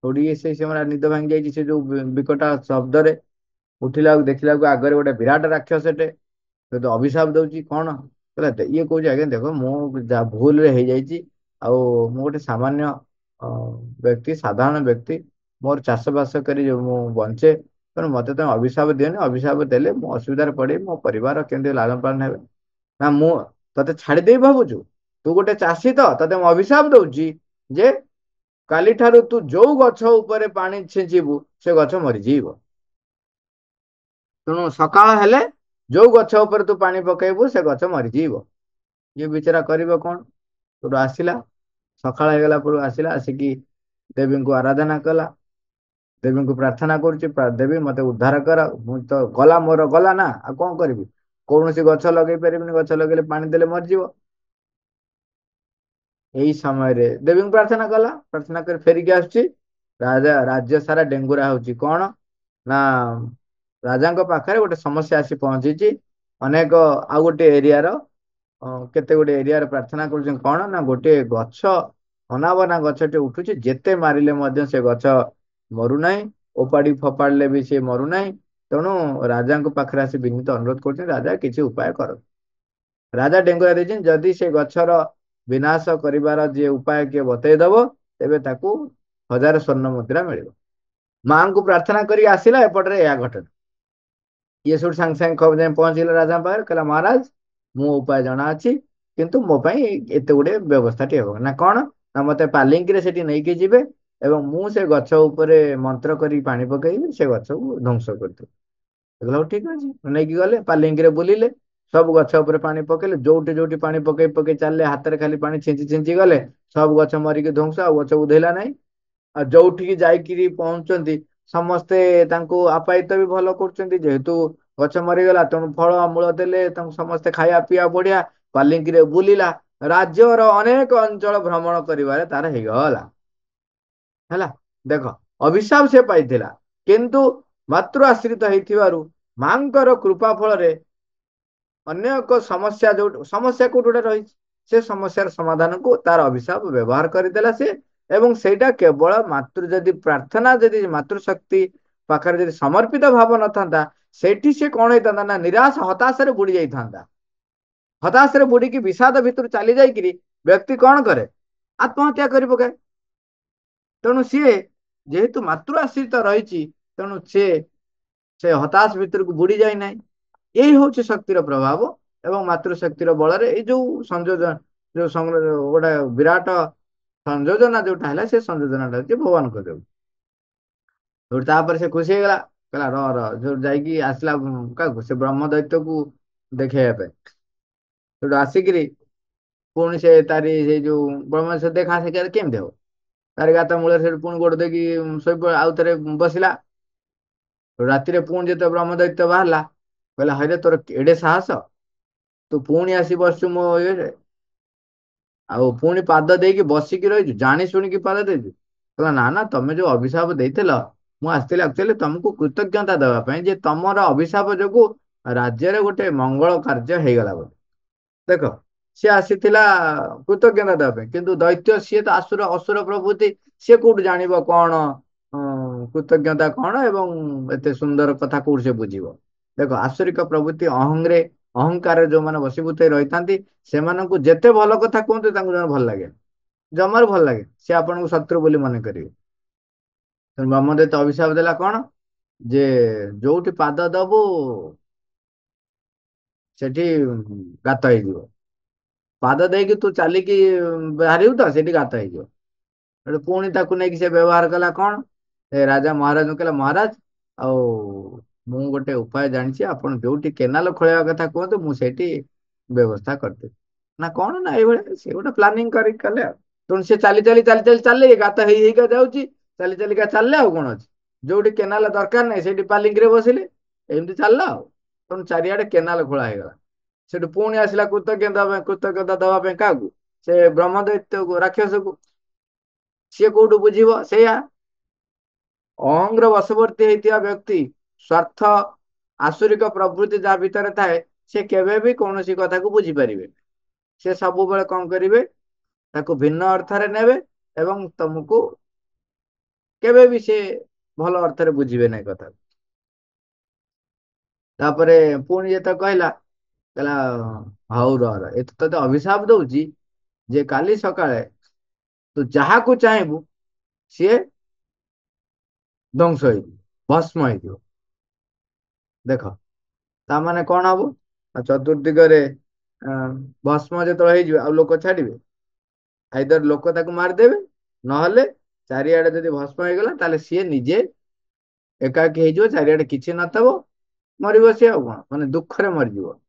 ସେଉଠୁ ଇଏ ସେଇ ସମୟରେ ନିଦ ଭାଙ୍ଗି ଯାଇଛି, ସେ ଯୋଉ ବିକଟ ଶବ୍ଦରେ ଉଠିଲା ବେଳକୁ ଦେଖିଲା ବେଳକୁ ଆଗରେ ଗୋଟେ ବିରାଟ ରାକ୍ଷସଟେ ତତେ ଅଭିଶାପ ଦଉଛି। କଣ କହିଲା, ଇଏ କହୁଛି ଆଜ୍ଞା ଦେଖ ମୁଁ ଯାହା ଭୁଲରେ ହେଇଯାଇଛି, ଆଉ ମୁଁ ଗୋଟେ ସାମାନ୍ୟ ଅ, ବ୍ୟକ୍ତି, ସାଧାରଣ ବ୍ୟକ୍ତି, ମୋର ଚାଷ ବାସ କରି ମୁଁ ବଞ୍ଚେ, ତେଣୁ ମତେ ତମେ ଅଭିଶାପ ଦିଅନି, ଅଭିଶାପ ଦେଲେ ମୁଁ ଅସୁବିଧାରେ ପଡିବି, ମୋ ପରିବାର କେମିତି ଲାଳନ ପାଳନ ହେବେ। ନା ମୁଁ ତତେ ଛାଡିଦେବି ଭାବୁଛୁ, ତୁ ଗୋଟେ ଚାଷୀ ତ, ତତେ ମୁଁ ଅଭିଶାପ ଦଉଛି ଯେ କାଲିଠାରୁ ତୁ ଯୋଉ ଗଛ ଉପରେ ପାଣି ଛିଞ୍ଚିବୁ ସେ ଗଛ ମରିଯିବ। ତେଣୁ ସକାଳ ହେଲେ ଯୋଉ ଗଛ ଉପରେ ତୁ ପାଣି ପକେଇବୁ ସେ ଗଛ ମରିଯିବ। ଇଏ ବିଚାରା କରିବ କଣ? ସେଠୁ ଆସିଲା, ସକାଳ ହେଇଗଲା ପରେ ଆସିଲା, ଆସିକି ଦେବୀଙ୍କୁ ଆରାଧନା କଲା, ଦେବୀଙ୍କୁ ପ୍ରାର୍ଥନା କରୁଛି, ଦେବୀ ମତେ ଉଦ୍ଧାର କର, ମୁଁ ତ ଗଲା ମୋର ଗଲା ନା, ଆଉ କଣ କରିବି, କୌଣସି ଗଛ ଲଗେଇ ପାରିବିନି, ଗଛ ଲଗେଇଲେ ପାଣି ଦେଲେ ମରିଯିବ। ଏଇ ସମୟରେ ଦେବୀଙ୍କୁ ପ୍ରାର୍ଥନା କଲା, ପ୍ରାର୍ଥନା କରି ଫେରିକି ଆସୁଛି, ରାଜ୍ୟ ସାରା ଡେଙ୍ଗୁରା ହଉଛି। କଣ ନା ରାଜାଙ୍କ ପାଖରେ ଗୋଟେ ସମସ୍ୟା ଆସି ପହଞ୍ଚିଛି। ଅନେକ ଆଉ ଗୋଟେ ଏରିଆର କେତେ ଗୋଟେ ଏରିଆରେ ପ୍ରାର୍ଥନା କରୁଛନ୍ତି, କଣ ନା ଗୋଟେ ଗଛ, ଅନାବନା ଗଛଟେ ଉଠୁଛି, ଯେତେ ମାରିଲେ ମଧ୍ୟ ସେ ଗଛ ମରୁନାହିଁ, ଓପାଡି ଫୋପାଡିଲେ ବି ସେ ମରୁନାହିଁ। ତେଣୁ ରାଜାଙ୍କ ପାଖରେ ଆସି ବିନୀତ ଅନୁରୋଧ କରୁଛନ୍ତି, ରାଜା କିଛି ଉପାୟ କର। ରାଜା ଡେଙ୍ଗୁରା ଦେଇଛନ୍ତି, ଯଦି ସେ ଗଛର ବିନାଶ କରିବାର ଯିଏ ଉପାୟ କିଏ ବତେଇ ଦବ, ତେବେ ତାକୁ 1000 ସ୍ୱର୍ଣ୍ଣ ମୁଦ୍ରା ମିଳିବ। ମାଙ୍କୁ ପ୍ରାର୍ଥନା କରି ଆସିଲା, ଏପଟରେ ଏହା ଘଟଣା। ଇଏ ସେଠୁ ସାଙ୍ଗେ ସାଙ୍ଗେ ଖବର ଯାଇ ପହଞ୍ଚିଲେ ରାଜାଙ୍କ ପାଖରେ, କହିଲା ମହାରାଜ ମୁଁ ଉପାୟ ଜଣା ଅଛି, କିନ୍ତୁ ମୋ ପାଇଁ ଏତେ ଗୁଡେ ବ୍ୟବସ୍ଥାଟି ହେବ ନା। କଣ ନା ମତେ ପାଲିଙ୍କିରେ ସେଠି ନେଇକି ଯିବେ, ଏବଂ ମୁଁ ସେ ଗଛ ଉପରେ ମନ୍ତ୍ର କରି ପାଣି ପକେଇବି, ସେ ଗଛକୁ ଧ୍ୱଂସ କରିଦେବି। କହିଲା ହଉ ଠିକ ଅଛି, ନେଇକି ଗଲେ, ପାଲିଙ୍କିରେ ବୁଲିଲେ, ସବୁ ଗଛ ଉପରେ ପାଣି ପକେଇଲେ, ଯୋଉଠି ଯୋଉଠି ପାଣି ପକେଇ ପକେଇ ଚାଲିଲେ, ହାତରେ ଖାଲି ପାଣି ଛିଞ୍ଚି ଛିଞ୍ଚି ଗଲେ, ସବୁ ଗଛ ମରିକି ଧ୍ୱଂସ, ଆଉ ଗଛ ଉଧେଇଲା ନାହିଁ। ଆଉ ଯୋଉଠିକି ଯାଇକିରି ପହଞ୍ଚୁଛନ୍ତି, ସମସ୍ତେ ତାଙ୍କୁ ଆପାୟିତ ବି ଭଲ କରୁଛନ୍ତି, ଯେହେତୁ ଗଛ ମରିଗଲା ତେଣୁ ଫଳ ମୂଳ ଦେଲେ, ତାଙ୍କୁ ସମସ୍ତେ ଖାଇବା ପିଇବା ବଢିଆ, ପାଲିଙ୍କିରେ ବୁଲିଲା, ରାଜ୍ୟର ଅନେକ ଅଞ୍ଚଳ ଭ୍ରମଣ କରିବାରେ ତାର ହେଇଗଲା। ହେଲା, ଦେଖ ଅଭିଶାପ ସେ ପାଇଥିଲା, କିନ୍ତୁ ମାତୃ ଆଶ୍ରିତ ହେଇଥିବାରୁ ମାଙ୍କର କୃପା ଫଳରେ ଅନ୍ୟ ଏକ ସମସ୍ୟା, ଯୋଉଠି ସମସ୍ୟା କୋଉଠି ଗୋଟେ ରହିଛି, ସେ ସମସ୍ୟାର ସମାଧାନକୁ ତାର ଅଭିଶାପ ବ୍ୟବହାର କରିଦେଲା ସେ। ଏବଂ ସେଇଟା କେବଳ ମାତୃ ଯଦି ପ୍ରାର୍ଥନା, ଯଦି ମାତୃଶକ୍ତି ପାଖରେ ଯଦି ସମର୍ପିତ ଭାବ ନଥାନ୍ତା, ସେଇଠି ସେ କଣ ହେଇଥାନ୍ତା ନା ନିରାଶ ହତାଶରେ ବୁଡି ଯାଇଥାନ୍ତା। ହତାଶରେ ବୁଡିକି ବିଷାଦ ଭିତରୁ ଚାଲି ଯାଇକିରି ବ୍ୟକ୍ତି କଣ କରେ, ଆତ୍ମହତ୍ୟା କରି ପକାଏ। ତେଣୁ ସିଏ ଯେହେତୁ ମାତୃ ଆଶ୍ରିତ ରହିଛି, ତେଣୁ ସିଏ ସେ ହତାଶ ଭିତରକୁ ବୁଡି ଯାଇନାହିଁ। ଏଇ ହଉଛି ଶକ୍ତିର ପ୍ରଭାବ, ଏବଂ ମାତୃଶକ୍ତିର ବଳରେ ଏଇ ଯୋଉ ସଂଯୋଜନ, ଗୋଟେ ବିରାଟ ସଂଯୋଜନା ଯୋଉଟା ହେଲା, ସେ ସଂଯୋଜନାଟା ହଉଛି ଭଗବାନଙ୍କ ଯୋଗୁଁ। ସେଠୁ ତାପରେ ସେ ଖୁସି ହେଇଗଲା, କହିଲା ଯୋଉ ଯାଇକି ଆସିଲା, କାହାକୁ, ସେ ବ୍ରହ୍ମ ଦୈତ୍ୟକୁ ଦେଖେଇବା ପାଇଁ। ସେଠୁ ଆସିକିରି ପୁଣି ସେ ତାରି ସେଇ ଯୋଉ ବ୍ରହ୍ମ ସହିତ ଦେଖା ସାକ୍ଷାତ କେମିତି ହବ, ତାରି ଗାତ ମୂଳରେ ସେଠୁ ପୁଣି ଗୋଡ ଦେଇକି ଶୋଇ ଆଉ ଥରେ ବସିଲା। ରାତିରେ ପୁଣି ଯେତେ ବ୍ରହ୍ମ ଦୈତ୍ୟ ବାହାରିଲା, କହିଲା ହଇରେ ତୋର ଏଡେ ସାହସ, ତୁ ପୁଣି ଆସି ବସଛୁ ମୋ ଇଏରେ, ଆଉ ପୁଣି ପାଦ ଦେଇକି ବସିକି ରହିଛୁ, ଜାଣି ଶୁଣିକି ପାଦ ଦେଇଛୁ। କହିଲା ନା ନା, ତମେ ଯୋଉ ଅଭିଶାପ ଦେଇଥିଲ, ମୁଁ ଆସିଥିଲି ଆକ୍ଚୁଆଲି ତମକୁ କୃତଜ୍ଞତା ଦେବା ପାଇଁ, ଯେ ତମର ଅଭିଶାପ ଯୋଗୁ ରାଜ୍ୟରେ ଗୋଟେ ମଙ୍ଗଳ କାର୍ଯ୍ୟ ହେଇଗଲା ବୋଲି। ଦେଖ, ସିଏ ଆସିଥିଲା କୃତଜ୍ଞତା ଦେବା ପାଇଁ, କିନ୍ତୁ ଦୈତ୍ୟ ସିଏ ତ ଅସୁର ପ୍ରଭୃତି, ସିଏ କୋଉଠୁ ଜାଣିବ କଣ କୃତଜ୍ଞତା କଣ, ଏବଂ ଏତେ ସୁନ୍ଦର କଥା କୋଉଠି ସେ ବୁଝିବ। ଦେଖ, ଆସୁରିକ ପ୍ରଭୃତି ଅହଙ୍କାରରେ ଯୋଉମାନେ ବଶୀଭୂତ ହେଇ ରହିଥାନ୍ତି, ସେମାନଙ୍କୁ ଯେତେ ଭଲ କଥା କୁହନ୍ତୁ ତାଙ୍କୁ ଜମା ଭଲ ଲାଗେ, ଜମାରୁ ଭଲ ଲାଗେ, ସେ ଆପଣଙ୍କୁ ଶତ୍ରୁ ବୋଲି ମନେ କରିବେ। ତେଣୁ ବ୍ରହ୍ମଦୈତ୍ୟ ଅଭିଶାପ ଦେଲା କଣ, ଯେ ଯୋଉଠି ପାଦ ଦବୁ ସେଠି ଗାତ ହେଇଯିବ, ପାଦ ଦେଇକି ତୁ ଚାଲିକି ବାହାରିବୁ ତ ସେଠି ଗାତ ହେଇଯିବ। ସେଠୁ ପୁଣି ତାକୁ ନେଇକି ସେ ବ୍ୟବହାର କଲା କଣ, ଏ ରାଜା ମହାରାଜଙ୍କୁ କହିଲା ମହାରାଜ, ଆଉ ମୁଁ ଗୋଟେ ଉପାୟ ଜାଣିଛି, ଆପଣ ଯୋଉଠି କେନାଲ ଖୋଳିବା କଥା କୁହନ୍ତୁ, ମୁଁ ସେଇଠି ବ୍ୟବସ୍ଥା କରିଦେବି। ନା କଣ ନା ଏଇଭଳିଆ ସେ ଗୋଟେ ପ୍ଲାନିଂ କରିକି କଲେ ଆଉ। ତେଣୁ ସେ ଚାଲି ଚାଲି ଚାଲି ଚାଲି ଚାଲି ଗାତ ହେଇ ହେଇକା ଯାଉଛି, ଚାଲି ଚାଲିକା ଚାଲିଲେ, ଆଉ କଣ ଅଛି, ଯୋଉଠି କେନାଲ ଦରକାର ନାହିଁ ସେଇଠି ପାଲିଙ୍କିରେ ବସିଲେ, ଏମିତି ଚାଲିଲା ଆଉ। ତେଣୁ ଚାରିଆଡେ କେନାଲ ଖୋଳା ହେଇଗଲା। ସେଠୁ ପୁଣି ଆସିଲା କୃତଜ୍ଞତା ଦବା ପାଇଁ କାହାକୁ, ସେ ବ୍ରହ୍ମ ଦୈତ୍ୟକୁ, ରାକ୍ଷସକୁ। ସିଏ କୋଉଠୁ ବୁଝିବ, ସେଇଆ ଅହଙ୍ଗ୍ର ବଶବର୍ତ୍ତୀ ହେଇଥିବା ବ୍ୟକ୍ତି, ସ୍ୱାର୍ଥ ଆସୁରିକ ପ୍ରବୃତ୍ତି ଯାହା ଭିତରେ ଥାଏ, ସେ କେବେ ବି କୌଣସି କଥାକୁ ବୁଝିପାରିବେ। ସେ ସବୁବେଳେ କଣ କରିବେ, ତାକୁ ଭିନ୍ନ ଅର୍ଥରେ ନେବେ ଏବଂ ତମକୁ କେବେ ବି ସେ ଭଲ ଅର୍ଥରେ ବୁଝିବେ ନାହିଁ କଥା। ତାପରେ ପୁଣି ଯେତେ କହିଲା ହଉ ରହ ଏ ତ ତତେ ଅଭିଶାପ ଦଉଛି ଯେ କାଲି ସକାଳେ ତୁ ଯାହାକୁ ଚାହିଁବୁ ସିଏ ଧ୍ୱଂସ ହେଇଯିବ, ଭସ୍ମ ହେଇଯିବ। ଦେଖ ତାମାନେ କଣ ହବ, ଚତୁର୍ଦିଗରେ ଭସ୍ମ ଯେତେବେଳେ ହେଇଯିବ ଆଉ ଲୋକ ଛାଡିବେ? ଆଇଦର ଲୋକ ତାକୁ ମାରିଦେବେ, ନହେଲେ ଚାରିଆଡେ ଯଦି ଭସ୍ମ ହେଇଗଲା ତାହେଲେ ସିଏ ନିଜେ ଏକାକୀ ହେଇଯିବ, ଚାରିଆଡେ କିଛି ନଥିବ, ମରିବ ସିଏ। ଆଉ କଣ, ମାନେ ଦୁଃଖରେ ମରିଯିବ।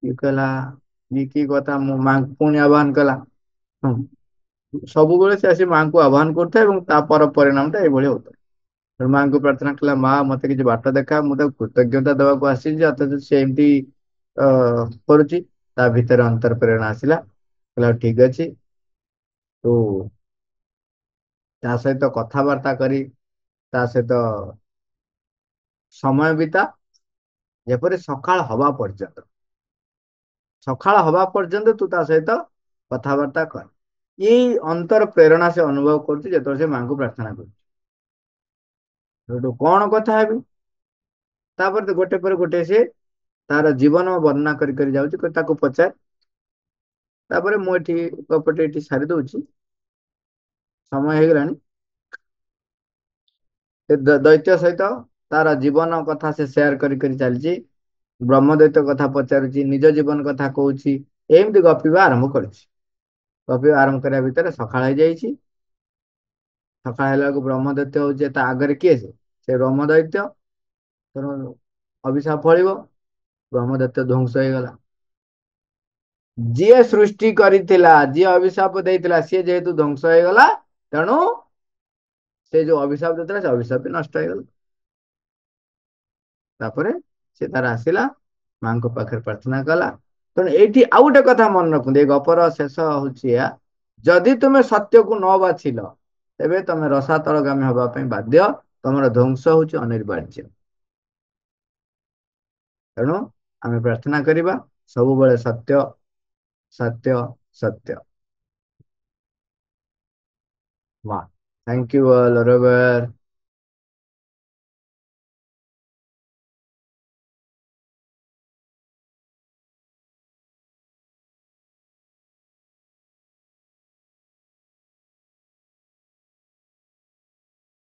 ଇଏ କହିଲା ଇଏ କି କଥା, ମୋ ମାଙ୍କୁ ପୁଣି ଆହ୍ୱାନ କଲା। ହଁ, ସବୁବେଳେ ସେ ଆସି ମାଙ୍କୁ ଆହ୍ୱାନ କରୁଥାଏ ଏବଂ ତା ପରିଣାମଟା ଏଇଭଳି ହଉଥାଏ। ମାଙ୍କୁ ପ୍ରାର୍ଥନା କଲା, ମା ମତେ କିଛି ବାଟ ଦେଖା, ମୁଁ ତାକୁ କୃତଜ୍ଞତା ଦେବାକୁ ଆସିଛି, ଅଥଚ ସେ ଏମିତି ଅ କରୁଛି। ତା ଭିତରେ ଅନ୍ତର ପ୍ରେରଣା ଆସିଲା, କହିଲା ଠିକ ଅଛି, ତୁ ତା ସହିତ କଥାବାର୍ତ୍ତା କରି ତା ସହିତ ସମୟ ବିତା, ଯେପରି ସକାଳ ହବା ପର୍ଯ୍ୟନ୍ତ, ସକାଳ ହବା ପର୍ଯ୍ୟନ୍ତ ତୁ ତା ସହିତ କଥାବାର୍ତ୍ତା କର। ଏଇ ଅନ୍ତର ପ୍ରେରଣା ସେ ଅନୁଭବ କରୁଛି ଯେତେବେଳେ ସେ ମାଙ୍କୁ ପ୍ରାର୍ଥନା କରୁଛି। ସେଠୁ କଣ କଥା ହେବି, ତାପରେ ତ ଗୋଟେ ପରେ ଗୋଟେ ସେ ତାର ଜୀବନ ବର୍ଣ୍ଣନା କରି କରି ଯାଉଛି। ତାକୁ ପଚାର, ତାପରେ ମୁଁ ଏଠି ଗପଟି ଏଠି ସାରି ଦଉଛି, ସମୟ ହେଇଗଲାଣି। ସେ ଦୈତ୍ୟ ସହିତ ତାର ଜୀବନ କଥା ସେ ସେୟାର କରି କରି ଚାଲିଛି, ବ୍ରହ୍ମଦୈତ୍ୟ କଥା ପଚାରୁଛି, ନିଜ ଜୀବନ କଥା କହୁଛି, ଏମିତି ଗପିବା ଆରମ୍ଭ କରୁଛି। ଗପିବା ଆରମ୍ଭ କରିବା ଭିତରେ ସକାଳ ହେଇଯାଇଛି। ସକାଳ ହେଲା ବେଳକୁ ବ୍ରହ୍ମଦୈତ୍ୟ ହଉଛି ତା ଆଗରେ, କିଏ ସେ ବ୍ରହ୍ମଦୈତ୍ୟ। ତେଣୁ ଅଭିଶାପ ଫଳିବ, ବ୍ରହ୍ମଦୈତ୍ୟ ଧ୍ୱଂସ ହେଇଗଲା। ଯିଏ ସୃଷ୍ଟି କରିଥିଲା, ଯିଏ ଅଭିଶାପ ଦେଇଥିଲା, ସିଏ ଯେହେତୁ ଧ୍ୱଂସ ହେଇଗଲା, ତେଣୁ ସେ ଯୋଉ ଅଭିଶାପ ଦେଇଥିଲା ସେ ଅଭିଶାପ ବି ନଷ୍ଟ ହେଇଗଲା। ତାପରେ ସେ ତାର ଆସିଲା, ମାଙ୍କ ପାଖରେ ପ୍ରାର୍ଥନା କଲା। ତେଣୁ ଏଇଠି ଆଉ ଗୋଟେ କଥା ମନେ ରଖନ୍ତୁ, ଏଇ ଗପର ଶେଷ ହଉଛି ଏହା, ଯଦି ତୁମେ ସତ୍ୟକୁ ନ ବାଛିଲ ତେବେ ତମେ ରସାତଳଗାମୀ ହବା ପାଇଁ ବାଧ୍ୟ, ତମର ଧ୍ୱଂସ ହଉଛି ଅନିବାର୍ଯ୍ୟ। ତେଣୁ ଆମେ ପ୍ରାର୍ଥନା କରିବା ସବୁବେଳେ ସତ୍ୟ ସତ୍ୟ ସତ୍ୟ। ବା, ଥ୍ୟାଙ୍କ ୟୁ ଅଲ୍,